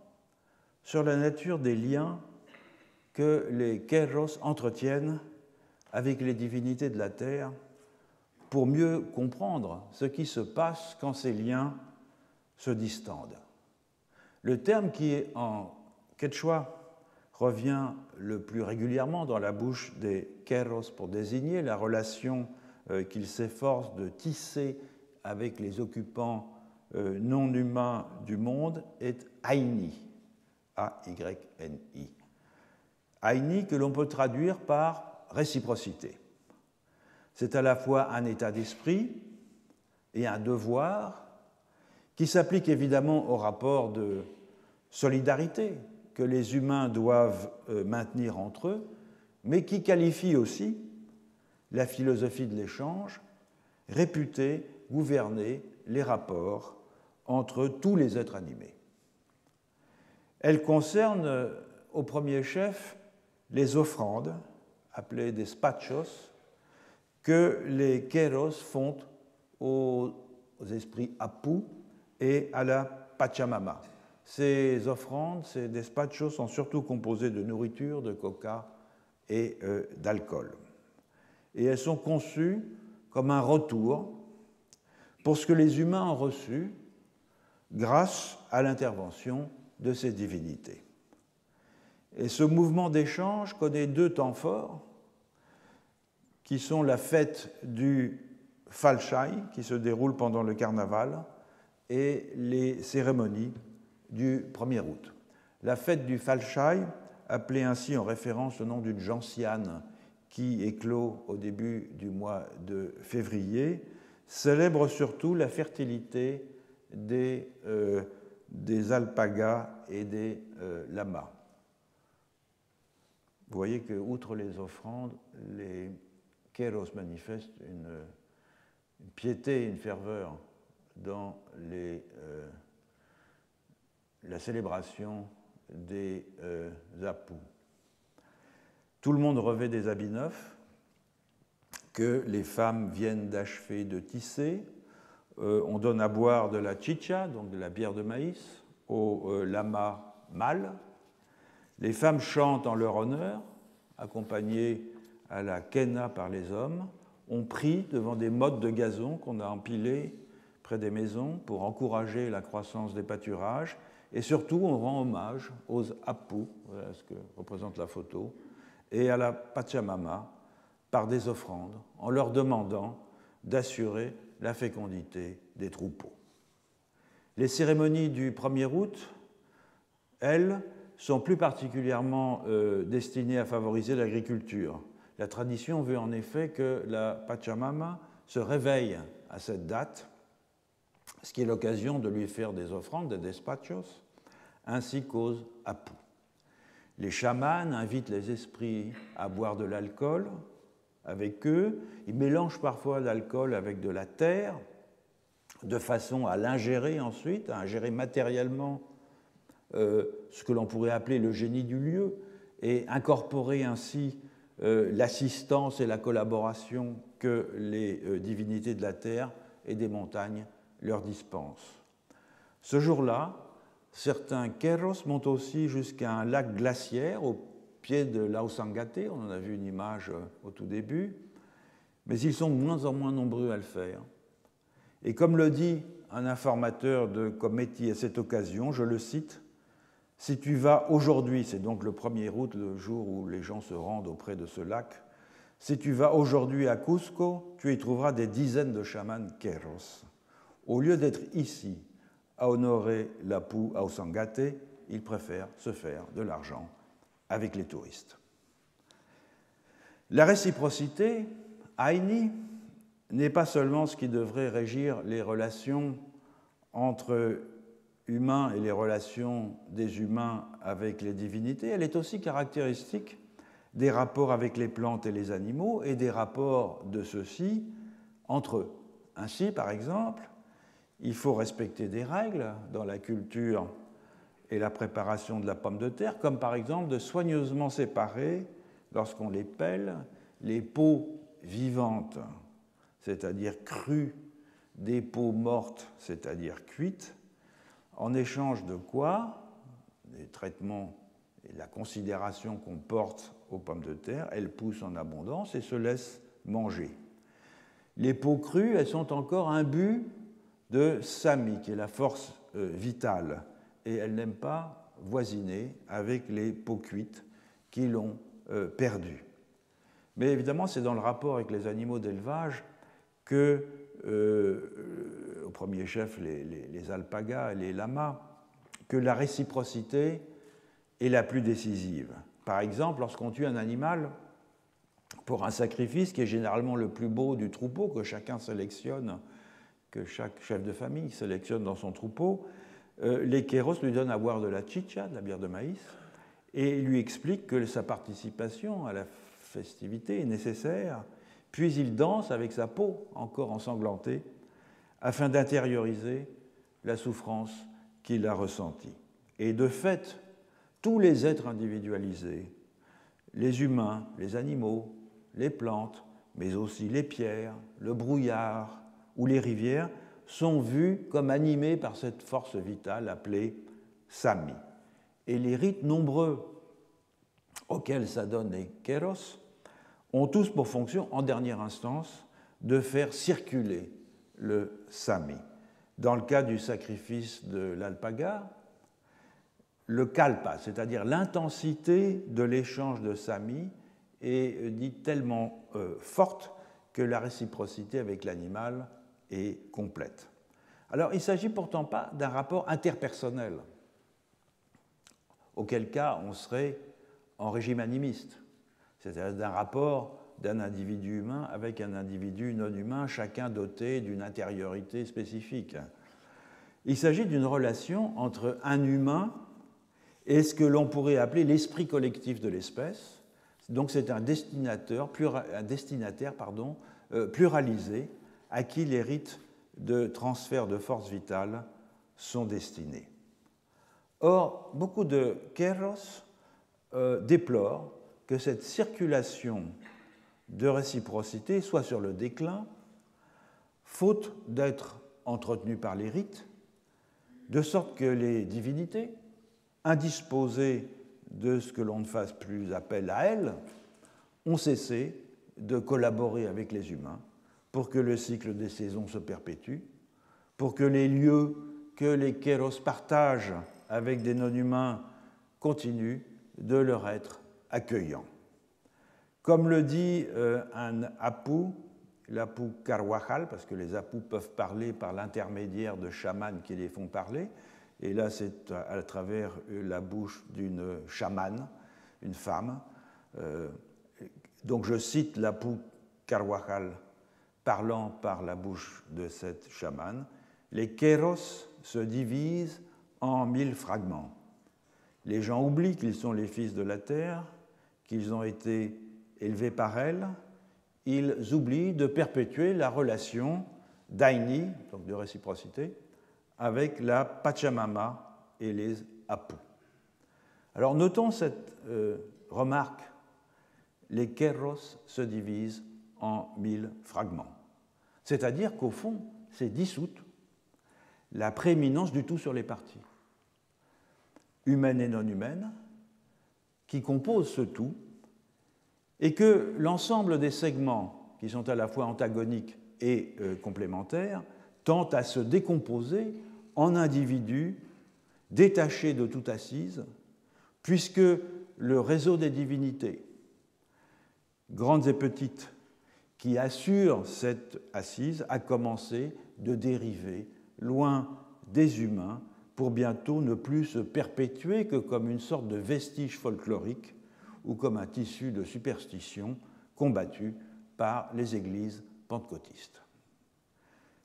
sur la nature des liens que les kéros entretiennent avec les divinités de la terre pour mieux comprendre ce qui se passe quand ces liens se distendent. Le terme qui, en quechua, revient le plus régulièrement dans la bouche des kéros pour désigner la relation qu'ils s'efforcent de tisser avec les occupants non humains du monde est Aini, A-Y-N-I. Aini que l'on peut traduire par réciprocité. C'est à la fois un état d'esprit et un devoir qui s'applique évidemment au rapport de solidarité que les humains doivent maintenir entre eux, mais qui qualifie aussi la philosophie de l'échange, réputée gouverner les rapports entre tous les êtres animés. Elle concerne au premier chef les offrandes, appelées des spachos, que les kéros font aux esprits Apu et à la Pachamama. Ces offrandes, ces despachos, sont surtout composées de nourriture, de coca et d'alcool. Et elles sont conçues comme un retour pour ce que les humains ont reçu grâce à l'intervention de ces divinités. Et ce mouvement d'échange connaît deux temps forts, qui sont la fête du Falchai, qui se déroule pendant le carnaval, et les cérémonies du 1er août. La fête du Falchai, appelée ainsi en référence au nom d'une gentiane qui éclot au début du mois de février, célèbre surtout la fertilité des alpagas et des lamas. Vous voyez que, outre les offrandes, les kéros manifestent une piété, une ferveur dans la célébration des Apu. Tout le monde revêt des habits neufs que les femmes viennent d'achever de tisser. On donne à boire de la chicha, donc de la bière de maïs, aux lamas mâles. Les femmes chantent en leur honneur, accompagnées à la kena par les hommes. On prie devant des mottes de gazon qu'on a empilées près des maisons pour encourager la croissance des pâturages. Et surtout, on rend hommage aux Apu, voilà ce que représente la photo, et à la Pachamama par des offrandes, en leur demandant d'assurer la fécondité des troupeaux. Les cérémonies du 1er août, elles, sont plus particulièrement destinées à favoriser l'agriculture. La tradition veut en effet que la Pachamama se réveille à cette date, ce qui est l'occasion de lui faire des offrandes, des despachos, ainsi qu'aux apus. Les chamans invitent les esprits à boire de l'alcool avec eux. Ils mélangent parfois l'alcool avec de la terre, de façon à l'ingérer ensuite, à ingérer matériellement ce que l'on pourrait appeler le génie du lieu, et incorporer ainsi l'assistance et la collaboration que les divinités de la terre et des montagnes leur dispensent. Ce jour-là, certains Keros montent aussi jusqu'à un lac glaciaire au pied de l'Ausangate, on en a vu une image au tout début, mais ils sont de moins en moins nombreux à le faire. Et comme le dit un informateur de Kometi à cette occasion, je le cite, « Si tu vas aujourd'hui, c'est donc le 1er août, le jour où les gens se rendent auprès de ce lac, si tu vas aujourd'hui à Cusco, tu y trouveras des dizaines de chamans Keros. Au lieu d'être ici, à honorer l'Apu Ausangate, ils préfèrent se faire de l'argent avec les touristes. » La réciprocité, Aini, n'est pas seulement ce qui devrait régir les relations entre humains et les relations des humains avec les divinités, elle est aussi caractéristique des rapports avec les plantes et les animaux et des rapports de ceux-ci entre eux. Ainsi, par exemple, il faut respecter des règles dans la culture et la préparation de la pomme de terre, comme par exemple de soigneusement séparer, lorsqu'on les pèle, les peaux vivantes, c'est-à-dire crues, des peaux mortes, c'est-à-dire cuites, en échange de quoi, les traitements et la considération qu'on porte aux pommes de terre, elles poussent en abondance et se laissent manger. Les peaux crues, elles sont encore imbues de sami, qui est la force vitale, et elles n'aiment pas voisiner avec les peaux cuites qui l'ont perdu. Mais évidemment, c'est dans le rapport avec les animaux d'élevage que, au premier chef, les alpagas et les lamas, que la réciprocité est la plus décisive. Par exemple, lorsqu'on tue un animal pour un sacrifice qui est généralement le plus beau du troupeau, que chacun sélectionne, que chaque chef de famille sélectionne dans son troupeau, les Kéros lui donnent à boire de la chicha, de la bière de maïs, et lui expliquent que sa participation à la festivité est nécessaire, puis il danse avec sa peau encore ensanglantée afin d'intérioriser la souffrance qu'il a ressentie. Et de fait, tous les êtres individualisés, les humains, les animaux, les plantes, mais aussi les pierres, le brouillard ou les rivières, sont vus comme animés par cette force vitale appelée Sami. Et les rites nombreux auxquels s'adonnent les Kéros ont tous pour fonction, en dernière instance, de faire circuler le Sami. Dans le cas du sacrifice de l'alpaga, le kalpa, c'est-à-dire l'intensité de l'échange de Sami, est dite tellement forte que la réciprocité avec l'animal est complète. Alors, il ne s'agit pourtant pas d'un rapport interpersonnel, auquel cas on serait en régime animiste, c'est-à-dire d'un rapport d'un individu humain avec un individu non humain, chacun doté d'une intériorité spécifique. Il s'agit d'une relation entre un humain et ce que l'on pourrait appeler l'esprit collectif de l'espèce. Donc c'est un destinataire pluralisé à qui les rites de transfert de force vitale sont destinés. Or, beaucoup de Kéros déplorent que cette circulation de réciprocité soit sur le déclin, faute d'être entretenue par les rites, de sorte que les divinités, indisposées de ce que l'on ne fasse plus appel à elles, ont cessé de collaborer avec les humains pour que le cycle des saisons se perpétue, pour que les lieux que les Kéros partagent avec des non-humains continuent de leur être accueillants. Comme le dit un Apu, l'Apu Carvajal, parce que les Apus peuvent parler par l'intermédiaire de chamans qui les font parler, et là c'est à travers la bouche d'une chamane, une femme, Donc je cite l'Apu Carvajal parlant par la bouche de cette chamane. Les Queros se divisent en 1000 fragments. Les gens oublient qu'ils sont les fils de la terre, qu'ils ont été élevés par elle. Ils oublient de perpétuer la relation d'Aini, donc de réciprocité, avec la Pachamama et les Apu. Alors notons cette remarque. Les Queros se divisent en 1000 fragments. C'est-à-dire qu'au fond, c'est dissoute la prééminence du tout sur les parties, humaines et non humaines, qui composent ce tout, et que l'ensemble des segments, qui sont à la fois antagoniques et complémentaires, tendent à se décomposer en individus détachés de toute assise, puisque le réseau des divinités, grandes et petites, qui assurent cette assise, a commencé de dériver loin des humains pour bientôt ne plus se perpétuer que comme une sorte de vestige folklorique ou comme un tissu de superstition combattu par les églises pentecôtistes.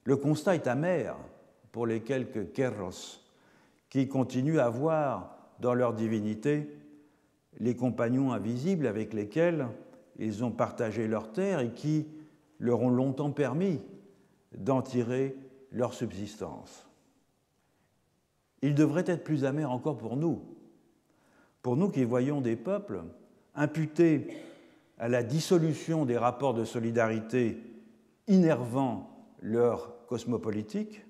Le constat est amer pour les quelques Queros qui continuent à voir dans leur divinité les compagnons invisibles avec lesquels ils ont partagé leur terre et qui leur ont longtemps permis d'en tirer leur subsistance. Il devrait être plus amer encore pour nous qui voyons des peuples imputés à la dissolution des rapports de solidarité innervant leur cosmopolitique,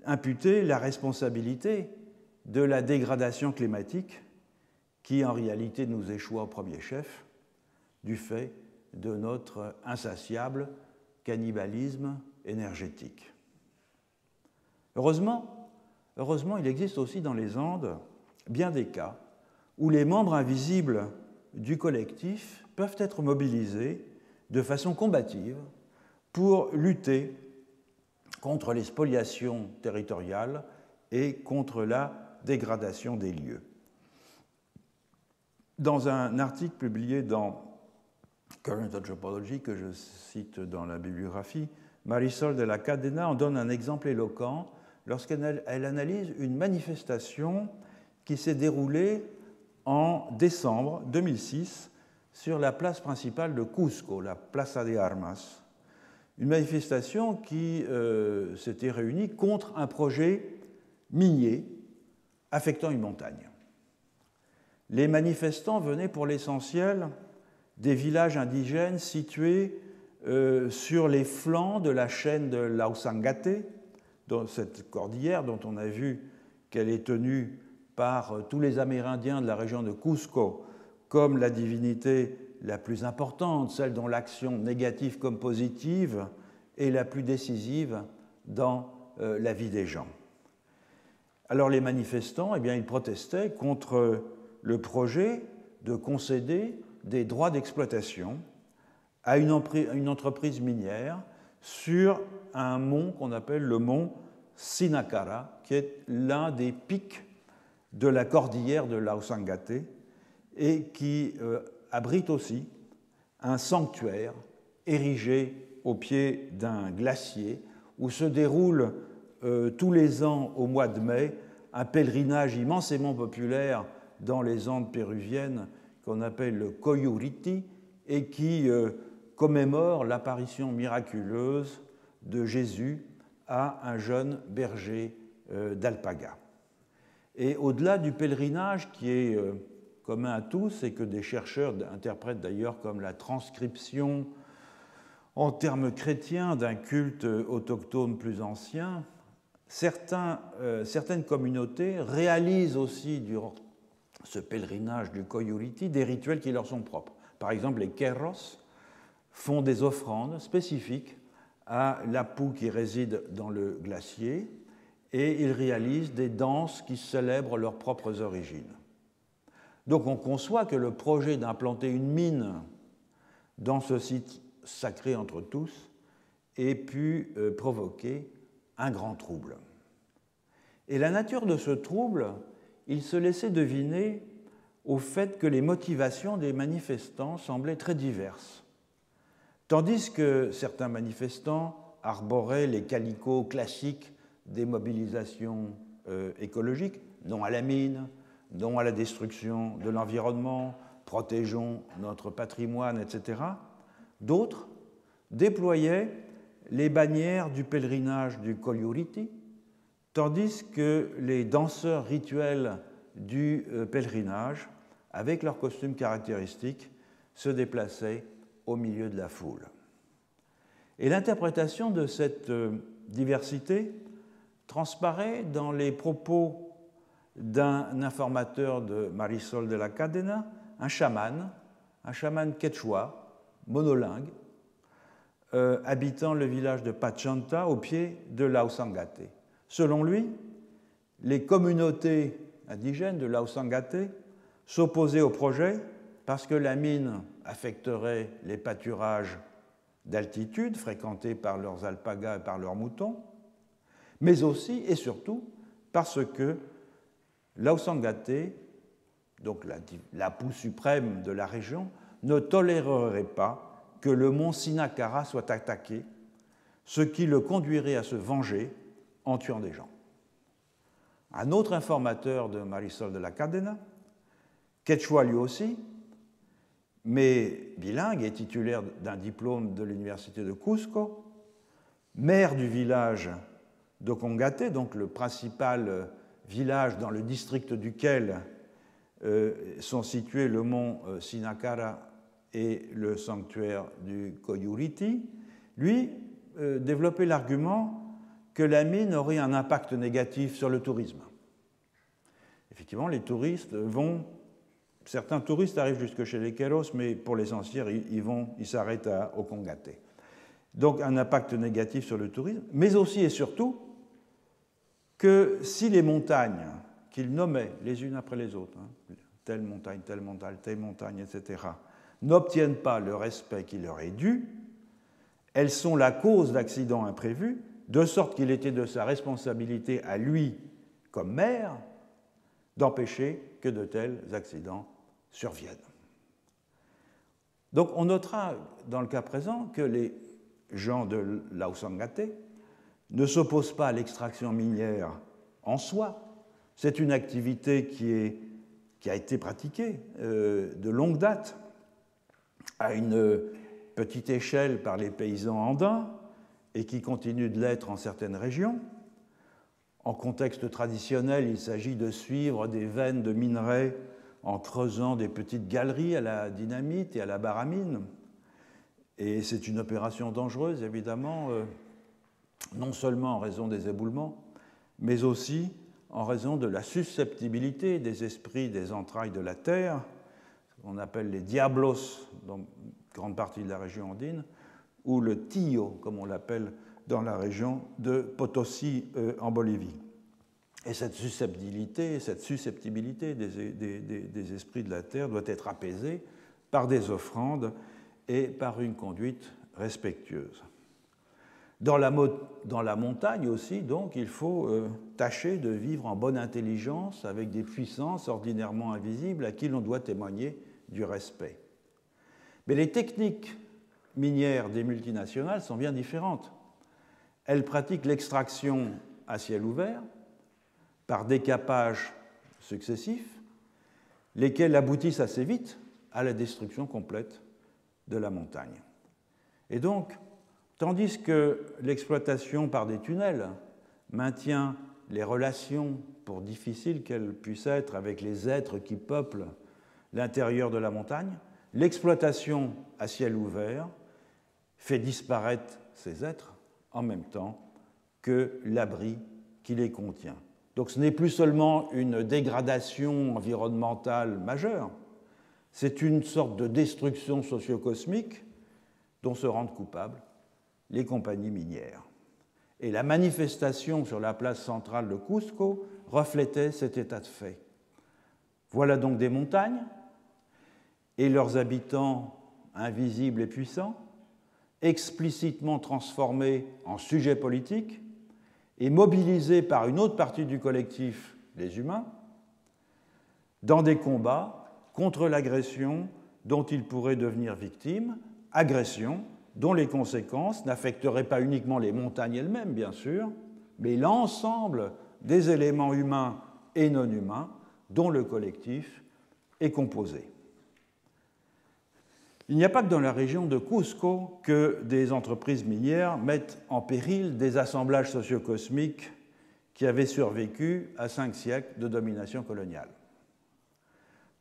imputer la responsabilité de la dégradation climatique qui en réalité nous échoua au premier chef du fait de notre insatiable cannibalisme énergétique. Heureusement, il existe aussi dans les Andes bien des cas où les membres invisibles du collectif peuvent être mobilisés de façon combative pour lutter contre les spoliations territoriales et contre la dégradation des lieux. Dans un article publié dans Current Anthropology, que je cite dans la bibliographie, Marisol de la Cadena en donne un exemple éloquent lorsqu'elle analyse une manifestation qui s'est déroulée en décembre 2006 sur la place principale de Cusco, la Plaza de Armas. Une manifestation qui s'était réunie contre un projet minier affectant une montagne. Les manifestants venaient pour l'essentiel des villages indigènes situés sur les flancs de la chaîne de l'Ausangate, dans cette cordillère dont on a vu qu'elle est tenue par tous les Amérindiens de la région de Cusco comme la divinité la plus importante, celle dont l'action négative comme positive est la plus décisive dans la vie des gens. Alors les manifestants, ils protestaient contre le projet de concéder des droits d'exploitation à une entreprise minière sur un mont qu'on appelle le mont Sinacara, qui est l'un des pics de la cordillère de l'Ausangate et qui abrite aussi un sanctuaire érigé au pied d'un glacier où se déroule tous les ans au mois de mai un pèlerinage immensément populaire dans les Andes péruviennes qu'on appelle le Coyuriti et qui commémore l'apparition miraculeuse de Jésus à un jeune berger d'alpaga. Et au-delà du pèlerinage qui est commun à tous et que des chercheurs interprètent d'ailleurs comme la transcription en termes chrétiens d'un culte autochtone plus ancien, certaines communautés réalisent aussi durant ce pèlerinage du Coyuriti des rituels qui leur sont propres. Par exemple, les Queros font des offrandes spécifiques à l'Apu qui réside dans le glacier et ils réalisent des danses qui célèbrent leurs propres origines. Donc on conçoit que le projet d'implanter une mine dans ce site sacré entre tous ait pu provoquer un grand trouble. Et la nature de ce trouble, il se laissait deviner au fait que les motivations des manifestants semblaient très diverses. Tandis que certains manifestants arboraient les calicots classiques des mobilisations écologiques, non à la mine, non à la destruction de l'environnement, protégeons notre patrimoine, etc., d'autres déployaient les bannières du pèlerinage du Kolyuriti, tandis que les danseurs rituels du pèlerinage, avec leurs costumes caractéristiques, se déplaçaient au milieu de la foule. Et l'interprétation de cette diversité transparaît dans les propos d'un informateur de Marisol de la Cadena, un chaman quechua, monolingue, habitant le village de Pachanta au pied de Lausangate. Selon lui, les communautés indigènes de Lausangate s'opposaient au projet parce que la mine affecterait les pâturages d'altitude fréquentés par leurs alpagas et par leurs moutons, mais aussi et surtout parce que Lausangate, donc la poux suprême de la région, ne tolérerait pas que le mont Sinakara soit attaqué, ce qui le conduirait à se venger en tuant des gens. Un autre informateur de Marisol de la Cadena, quechua lui aussi, mais bilingue et titulaire d'un diplôme de l'université de Cusco, maire du village d'Ocongate, donc le principal village dans le district duquel sont situés le mont Sinakara et le sanctuaire du Kolyuriti, lui développait l'argument que la mine aurait un impact négatif sur le tourisme. Effectivement, les touristes certains touristes arrivent jusque chez les Queros, mais pour l'essentiel, ils s'arrêtent à Ocongate. Donc un impact négatif sur le tourisme, mais aussi et surtout que si les montagnes qu'ils nommaient les unes après les autres, telle montagne, telle montagne, telle montagne, etc., n'obtiennent pas le respect qui leur est dû, elles sont la cause d'accidents imprévus, de sorte qu'il était de sa responsabilité à lui, comme maire, d'empêcher que de tels accidents surviennent. Donc on notera dans le cas présent que les gens de Lausangate ne s'opposent pas à l'extraction minière en soi. C'est une activité qui a été pratiquée de longue date à une petite échelle par les paysans andins et qui continue de l'être en certaines régions. En contexte traditionnel, il s'agit de suivre des veines de minerais en creusant des petites galeries à la dynamite et à la baramine. Et c'est une opération dangereuse, évidemment, non seulement en raison des éboulements, mais aussi en raison de la susceptibilité des esprits des entrailles de la terre, qu'on appelle les diablos dans une grande partie de la région andine, ou le Tío, comme on l'appelle dans la région de Potosí en Bolivie. Et cette susceptibilité des esprits de la terre doit être apaisée par des offrandes et par une conduite respectueuse. Dans la montagne aussi, donc, il faut tâcher de vivre en bonne intelligence avec des puissances ordinairement invisibles à qui l'on doit témoigner du respect. Mais les techniques minières des multinationales sont bien différentes. Elles pratiquent l'extraction à ciel ouvert par décapages successifs, lesquels aboutissent assez vite à la destruction complète de la montagne. Et donc, tandis que l'exploitation par des tunnels maintient les relations, pour difficiles qu'elles puissent être, avec les êtres qui peuplent l'intérieur de la montagne, l'exploitation à ciel ouvert fait disparaître ces êtres en même temps que l'abri qui les contient. Donc ce n'est plus seulement une dégradation environnementale majeure, c'est une sorte de destruction socio-cosmique dont se rendent coupables les compagnies minières. Et la manifestation sur la place centrale de Cusco reflétait cet état de fait. Voilà donc des montagnes et leurs habitants invisibles et puissants, explicitement transformés en sujets politiques et mobilisés par une autre partie du collectif, les humains, dans des combats contre l'agression dont il pourrait devenir victime, agression dont les conséquences n'affecteraient pas uniquement les montagnes elles-mêmes, bien sûr, mais l'ensemble des éléments humains et non humains dont le collectif est composé. Il n'y a pas que dans la région de Cusco que des entreprises minières mettent en péril des assemblages sociocosmiques qui avaient survécu à 5 siècles de domination coloniale.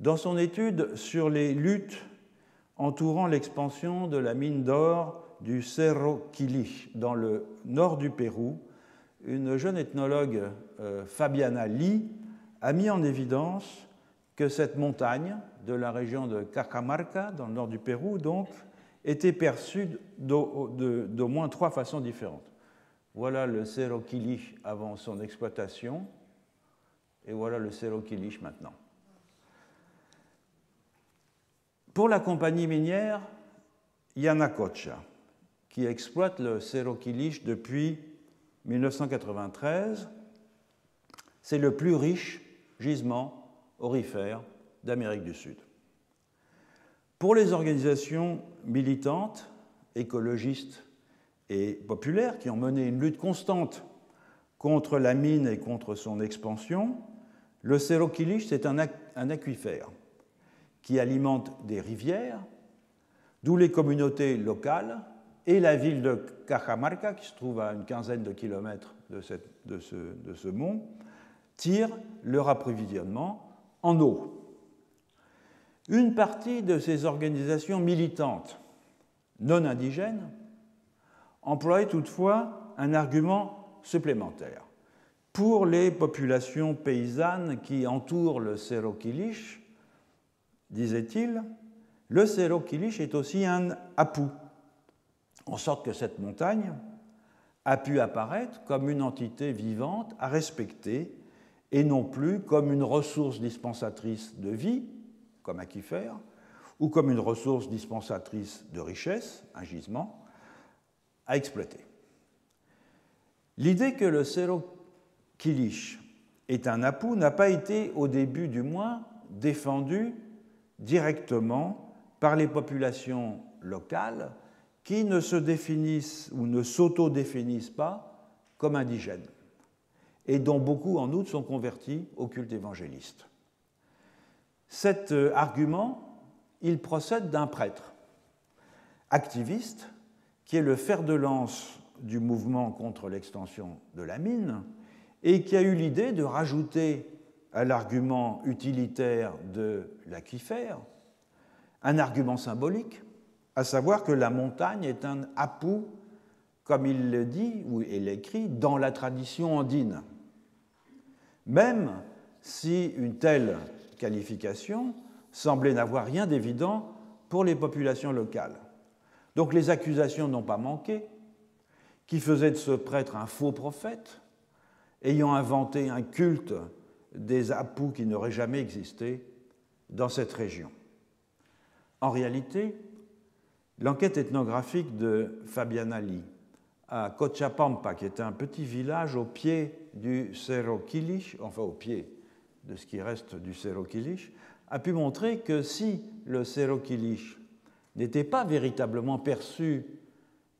Dans son étude sur les luttes entourant l'expansion de la mine d'or du Cerro Quilich dans le nord du Pérou, une jeune ethnologue, Fabiana Lee, a mis en évidence que cette montagne de la région de Cajamarca, dans le nord du Pérou, donc, était perçue d'au moins 3 façons différentes. Voilà le Cerro Quilich avant son exploitation, et voilà le Cerro Quilich maintenant. Pour la compagnie minière Yanacocha, qui exploite le Cerro Quilich depuis 1993, c'est le plus riche gisement aurifère d'Amérique du Sud. Pour les organisations militantes, écologistes et populaires qui ont mené une lutte constante contre la mine et contre son expansion, le Cerro Quilich, c'est un aquifère qui alimente des rivières, d'où les communautés locales et la ville de Cajamarca, qui se trouve à une quinzaine de kilomètres de ce mont, tirent leur approvisionnement en eau. Une partie de ces organisations militantes non indigènes emploient toutefois un argument supplémentaire. Pour les populations paysannes qui entourent le Cerro Quilich, disait-il, le Cerro Quilich est aussi un apu, en sorte que cette montagne a pu apparaître comme une entité vivante à respecter et non plus comme une ressource dispensatrice de vie, comme aquifère, ou comme une ressource dispensatrice de richesse, un gisement, à exploiter. L'idée que le Cerro Quilich est un apu n'a pas été, au début du moins, défendue directement par les populations locales qui ne se définissent ou ne s'autodéfinissent pas comme indigènes et dont beaucoup en outre sont convertis au culte évangéliste. Cet argument, il procède d'un prêtre activiste qui est le fer de lance du mouvement contre l'extension de la mine et qui a eu l'idée de rajouter à l'argument utilitaire de l'aquifère un argument symbolique, à savoir que la montagne est un apu, comme il le dit ou il l'écrit, dans la tradition andine. Même si une telle qualification semblait n'avoir rien d'évident pour les populations locales. Donc les accusations n'ont pas manqué, qui faisaient de ce prêtre un faux prophète, ayant inventé un culte des apus qui n'auraient jamais existé dans cette région. En réalité, l'enquête ethnographique de Fabiana Lee à Cochapampa, qui est un petit village au pied du Cerro Quilich, enfin au pied de ce qui reste du Cerro Quilich, a pu montrer que si le Cerro Quilich n'était pas véritablement perçu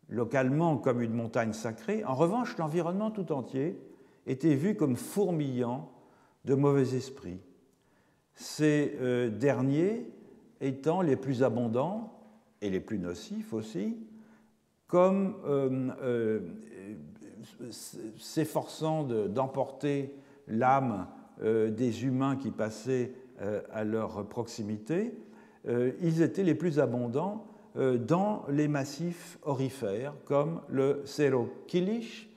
localement comme une montagne sacrée, en revanche, l'environnement tout entier était vu comme fourmillant de mauvais esprits. Ces derniers étant les plus abondants et les plus nocifs aussi, comme s'efforçant d'emporter l'âme des humains qui passaient à leur proximité, ils étaient les plus abondants dans les massifs aurifères comme le Cerro Quilich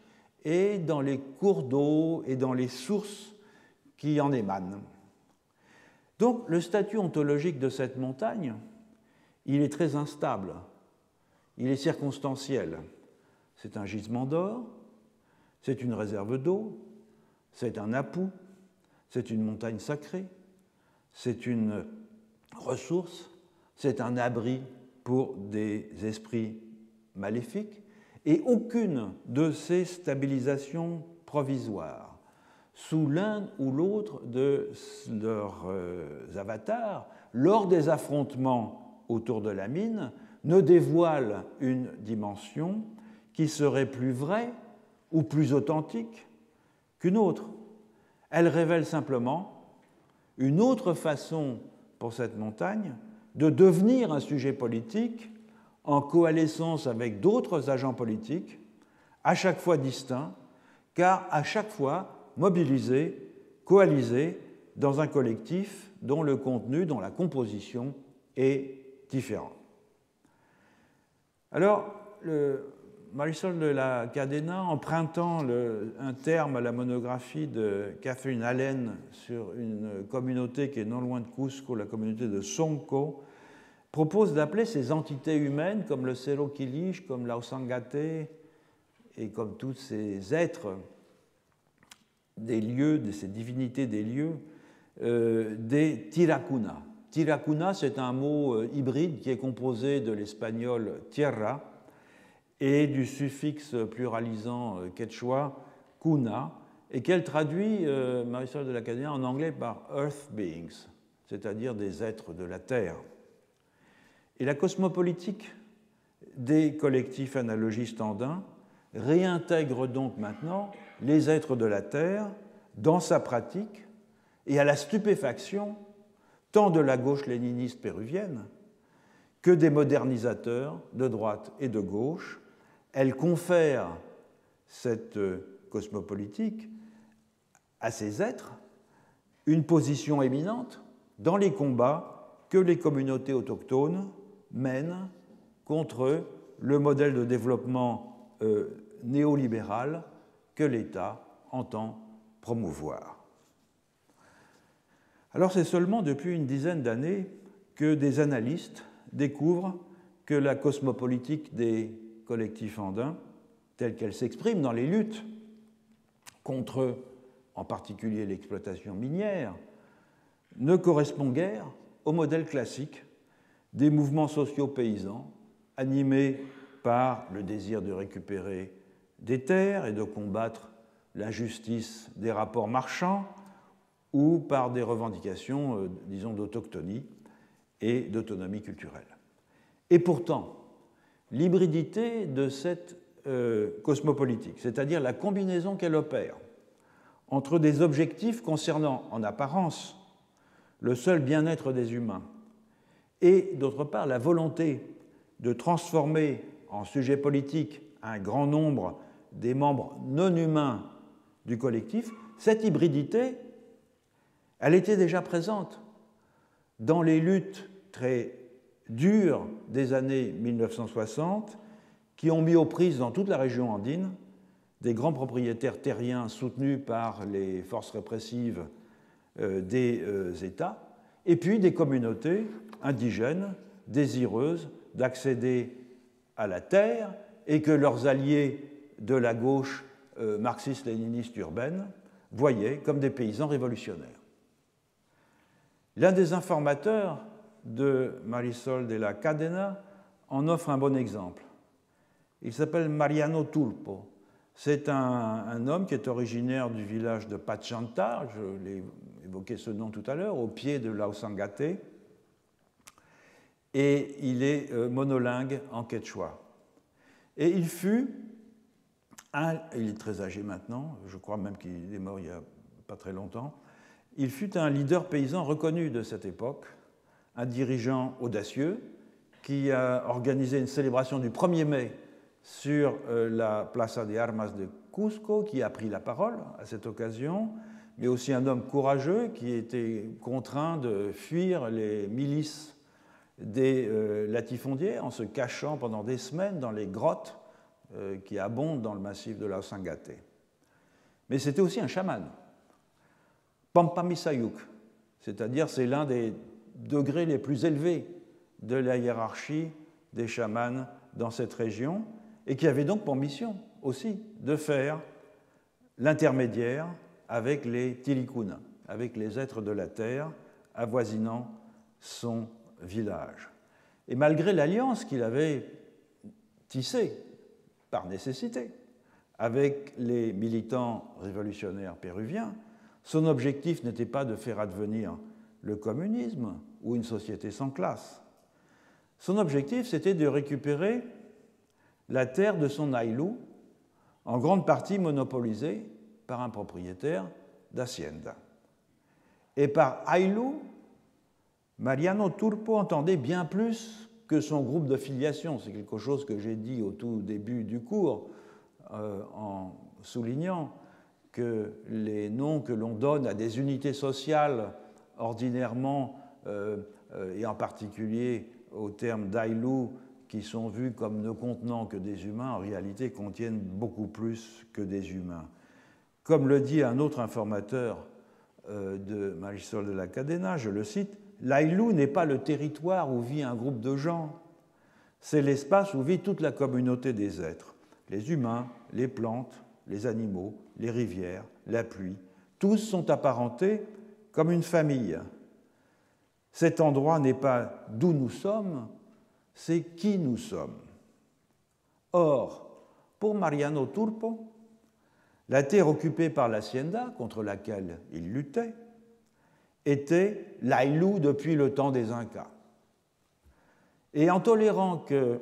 et dans les cours d'eau et dans les sources qui en émanent. Donc le statut ontologique de cette montagne, il est très instable, il est circonstanciel. C'est un gisement d'or, c'est une réserve d'eau, c'est un apu, c'est une montagne sacrée, c'est une ressource, c'est un abri pour des esprits maléfiques, et aucune de ces stabilisations provisoires sous l'un ou l'autre de leurs avatars lors des affrontements autour de la mine ne dévoile une dimension qui serait plus vraie ou plus authentique qu'une autre. Elle révèle simplement une autre façon pour cette montagne de devenir un sujet politique en coalescence avec d'autres agents politiques, à chaque fois distincts, car à chaque fois mobilisés, coalisés dans un collectif dont le contenu, dont la composition est différente. Alors, Marisol de la Cadena, empruntant un terme à la monographie de Catherine Allen sur une communauté qui est non loin de Cusco, la communauté de Sonco, propose d'appeler ces entités humaines, comme le Cerro Quilich, comme l'Ausangate, et comme tous ces êtres des lieux, de ces divinités des lieux, des Tiracuna. Tiracuna, c'est un mot hybride qui est composé de l'espagnol tierra et du suffixe pluralisant quechua, cuna, et qu'elle traduit, Marisol de la Cadena, en anglais par earth beings, c'est-à-dire des êtres de la terre. Et la cosmopolitique des collectifs analogistes andins réintègre donc maintenant les êtres de la terre dans sa pratique et à la stupéfaction tant de la gauche léniniste péruvienne que des modernisateurs de droite et de gauche. Elle confère cette cosmopolitique à ces êtres une position éminente dans les combats que les communautés autochtones mènent contre le modèle de développement néolibéral que l'État entend promouvoir. Alors c'est seulement depuis une dizaine d'années que des analystes découvrent que la cosmopolitique des collectifs andins, telle qu'elle s'exprime dans les luttes contre, en particulier, l'exploitation minière, ne correspond guère au modèle classique des mouvements sociaux paysans animés par le désir de récupérer des terres et de combattre l'injustice des rapports marchands ou par des revendications, disons, d'autochtonie et d'autonomie culturelle. Et pourtant, l'hybridité de cette cosmopolitique, c'est-à-dire la combinaison qu'elle opère entre des objectifs concernant, en apparence, le seul bien-être des humains et, d'autre part, la volonté de transformer en sujet politique un grand nombre des membres non humains du collectif, cette hybridité, elle était déjà présente dans les luttes très dures des années 1960 qui ont mis aux prises dans toute la région andine des grands propriétaires terriens soutenus par les forces répressives des États et puis des communautés indigènes désireuses d'accéder à la terre et que leurs alliés de la gauche marxiste-léniniste urbaine voyaient comme des paysans révolutionnaires. L'un des informateurs de Marisol de la Cadena en offre un bon exemple. Il s'appelle Mariano Tulpo. C'est un homme qui est originaire du village de Pachanta, je l'ai évoqué ce nom tout à l'heure, au pied de l'Ausangate, et il est monolingue en quechua. Et il est très âgé maintenant, je crois même qu'il est mort il n'y a pas très longtemps, il fut un leader paysan reconnu de cette époque, un dirigeant audacieux qui a organisé une célébration du 1er mai sur la Plaza de Armas de Cusco, qui a pris la parole à cette occasion, mais aussi un homme courageux qui était contraint de fuir les milices des latifondiers en se cachant pendant des semaines dans les grottes qui abondent dans le massif de l'Ausangate. Mais c'était aussi un chaman, Pampamisayuk, c'est-à-dire c'est l'un des degrés les plus élevés de la hiérarchie des chamans dans cette région et qui avait donc pour mission aussi de faire l'intermédiaire avec les Tilicuna, avec les êtres de la terre avoisinant son village. Et malgré l'alliance qu'il avait tissée par nécessité avec les militants révolutionnaires péruviens, Son objectif n'était pas de faire advenir le communisme ou une société sans classe. Son objectif, c'était de récupérer la terre de son ayllu, en grande partie monopolisée par un propriétaire d'hacienda. Et par ayllu, Mariano Turpo entendait bien plus que son groupe de filiation. C'est quelque chose que j'ai dit au tout début du cours, en soulignant que les noms que l'on donne à des unités sociales ordinairement, et en particulier au terme d'ayllu, qui sont vus comme ne contenant que des humains, en réalité contiennent beaucoup plus que des humains. Comme le dit un autre informateur de Marisol de la Cadena, je le cite, « L'ayllu n'est pas le territoire où vit un groupe de gens, c'est l'espace où vit toute la communauté des êtres, les humains, les plantes, les animaux, les rivières, la pluie, tous sont apparentés comme une famille. Cet endroit n'est pas d'où nous sommes, c'est qui nous sommes. » Or, pour Mariano Turpo, la terre occupée par l'hacienda, contre laquelle il luttait, était l'ayllu depuis le temps des Incas. Et en tolérant que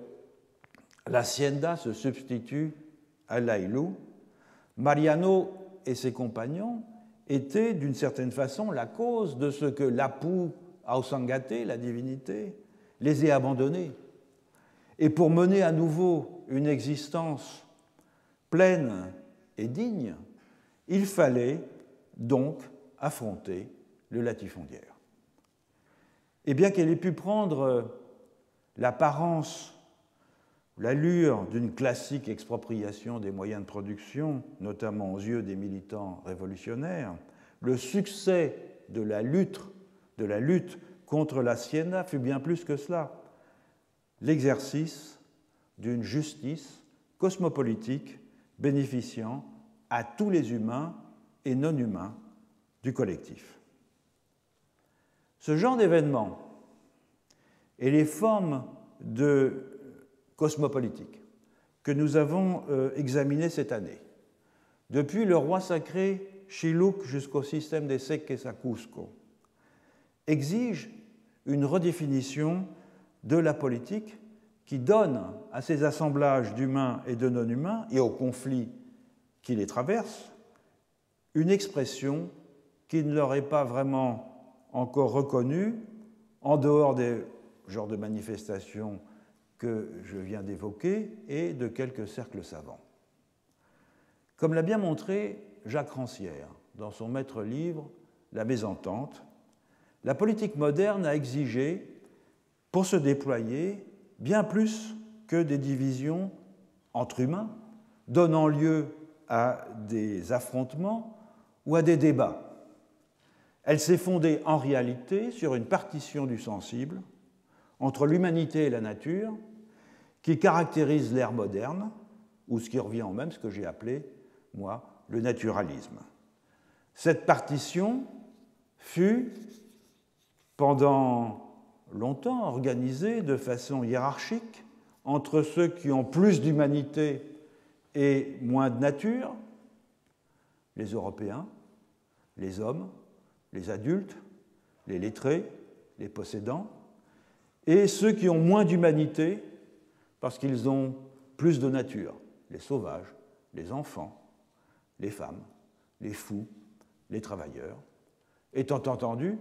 l'hacienda se substitue à l'ayllu, Mariano et ses compagnons étaient d'une certaine façon la cause de ce que l'Apu Ausangate, la divinité, les ait abandonnés. Et pour mener à nouveau une existence pleine et digne, il fallait donc affronter le latifondiaire. Et bien qu'elle ait pu prendre l'apparence, l'allure d'une classique expropriation des moyens de production, notamment aux yeux des militants révolutionnaires, le succès de la lutte contre l'hacienda fut bien plus que cela, l'exercice d'une justice cosmopolitique bénéficiant à tous les humains et non-humains du collectif. Ce genre d'événements et les formes de cosmopolitique que nous avons examinées cette année, depuis le roi sacré Xiluk jusqu'au système des Seques à Cusco, exigent une redéfinition de la politique qui donne à ces assemblages d'humains et de non-humains et aux conflits qui les traversent une expression qui ne leur est pas vraiment encore reconnue en dehors des genres de manifestations que je viens d'évoquer et de quelques cercles savants. Comme l'a bien montré Jacques Rancière dans son maître livre La Mésentente, la politique moderne a exigé, pour se déployer, bien plus que des divisions entre humains, donnant lieu à des affrontements ou à des débats. Elle s'est fondée en réalité sur une partition du sensible entre l'humanité et la nature qui caractérise l'ère moderne, ou ce qui revient en même, ce que j'ai appelé, moi, le naturalisme. Cette partition fut, pendant longtemps, organisée de façon hiérarchique entre ceux qui ont plus d'humanité et moins de nature, les Européens, les hommes, les adultes, les lettrés, les possédants, et ceux qui ont moins d'humanité parce qu'ils ont plus de nature, les sauvages, les enfants, les femmes, les fous, les travailleurs, étant entendu,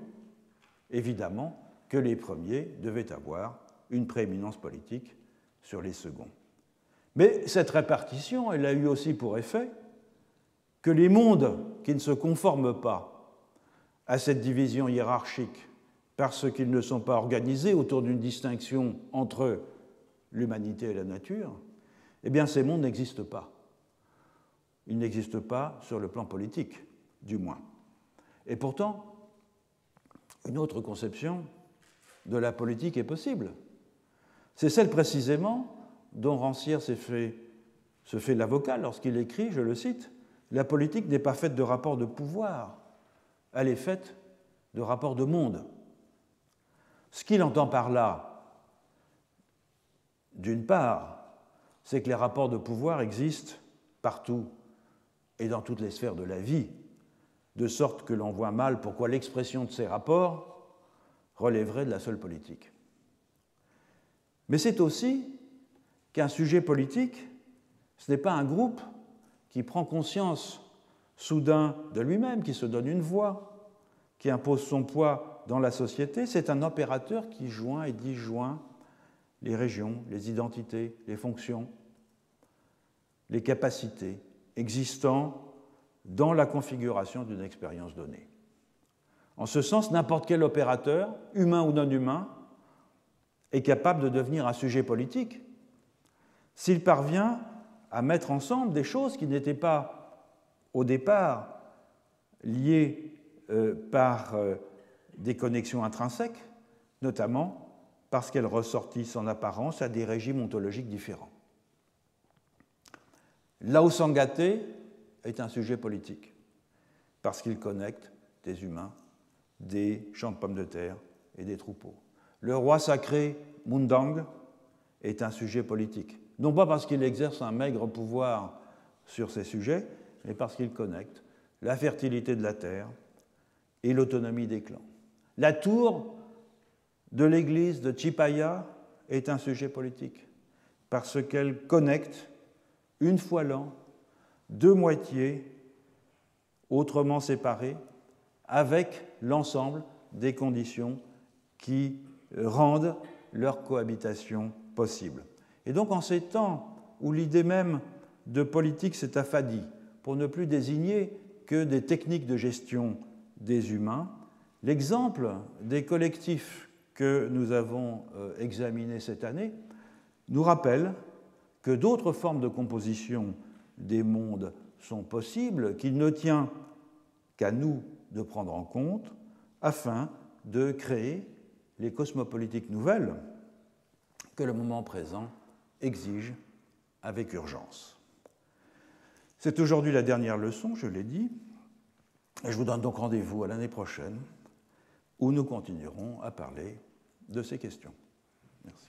évidemment, que les premiers devaient avoir une prééminence politique sur les seconds. Mais cette répartition, elle a eu aussi pour effet que les mondes qui ne se conforment pas à cette division hiérarchique parce qu'ils ne sont pas organisés autour d'une distinction entre l'humanité et la nature, eh bien ces mondes n'existent pas. Ils n'existent pas sur le plan politique, du moins. Et pourtant, une autre conception de la politique est possible. C'est celle précisément dont Rancière se fait l'avocat lorsqu'il écrit, je le cite, « La politique n'est pas faite de rapports de pouvoir, elle est faite de rapports de monde. » Ce qu'il entend par là, d'une part, c'est que les rapports de pouvoir existent partout et dans toutes les sphères de la vie, de sorte que l'on voit mal pourquoi l'expression de ces rapports relèverait de la seule politique. Mais c'est aussi qu'un sujet politique, ce n'est pas un groupe qui prend conscience soudain de lui-même, qui se donne une voix, qui impose son poids dans la société, c'est un opérateur qui joint et disjoint les régions, les identités, les fonctions, les capacités existant dans la configuration d'une expérience donnée. En ce sens, n'importe quel opérateur, humain ou non humain, est capable de devenir un sujet politique s'il parvient à mettre ensemble des choses qui n'étaient pas, au départ, liées par des connexions intrinsèques, notamment parce qu'elles ressortissent en apparence à des régimes ontologiques différents. Lao Sangaté est un sujet politique, parce qu'il connecte des humains, des champs de pommes de terre et des troupeaux. Le roi sacré Mundang est un sujet politique, non pas parce qu'il exerce un maigre pouvoir sur ces sujets, mais parce qu'il connecte la fertilité de la terre et l'autonomie des clans. La tour de l'église de Chipaya est un sujet politique, parce qu'elle connecte, une fois l'an, deux moitiés autrement séparées, avec l'ensemble des conditions qui rendent leur cohabitation possible. Et donc, en ces temps où l'idée même de politique s'est affadie, pour ne plus désigner que des techniques de gestion des humains, l'exemple des collectifs que nous avons examinés cette année nous rappelle que d'autres formes de composition des mondes sont possibles, qu'il ne tient qu'à nous de prendre en compte afin de créer les cosmopolitiques nouvelles que le moment présent exige avec urgence. C'est aujourd'hui la dernière leçon, je l'ai dit, et je vous donne donc rendez-vous à l'année prochaine où nous continuerons à parler de ces questions. Merci.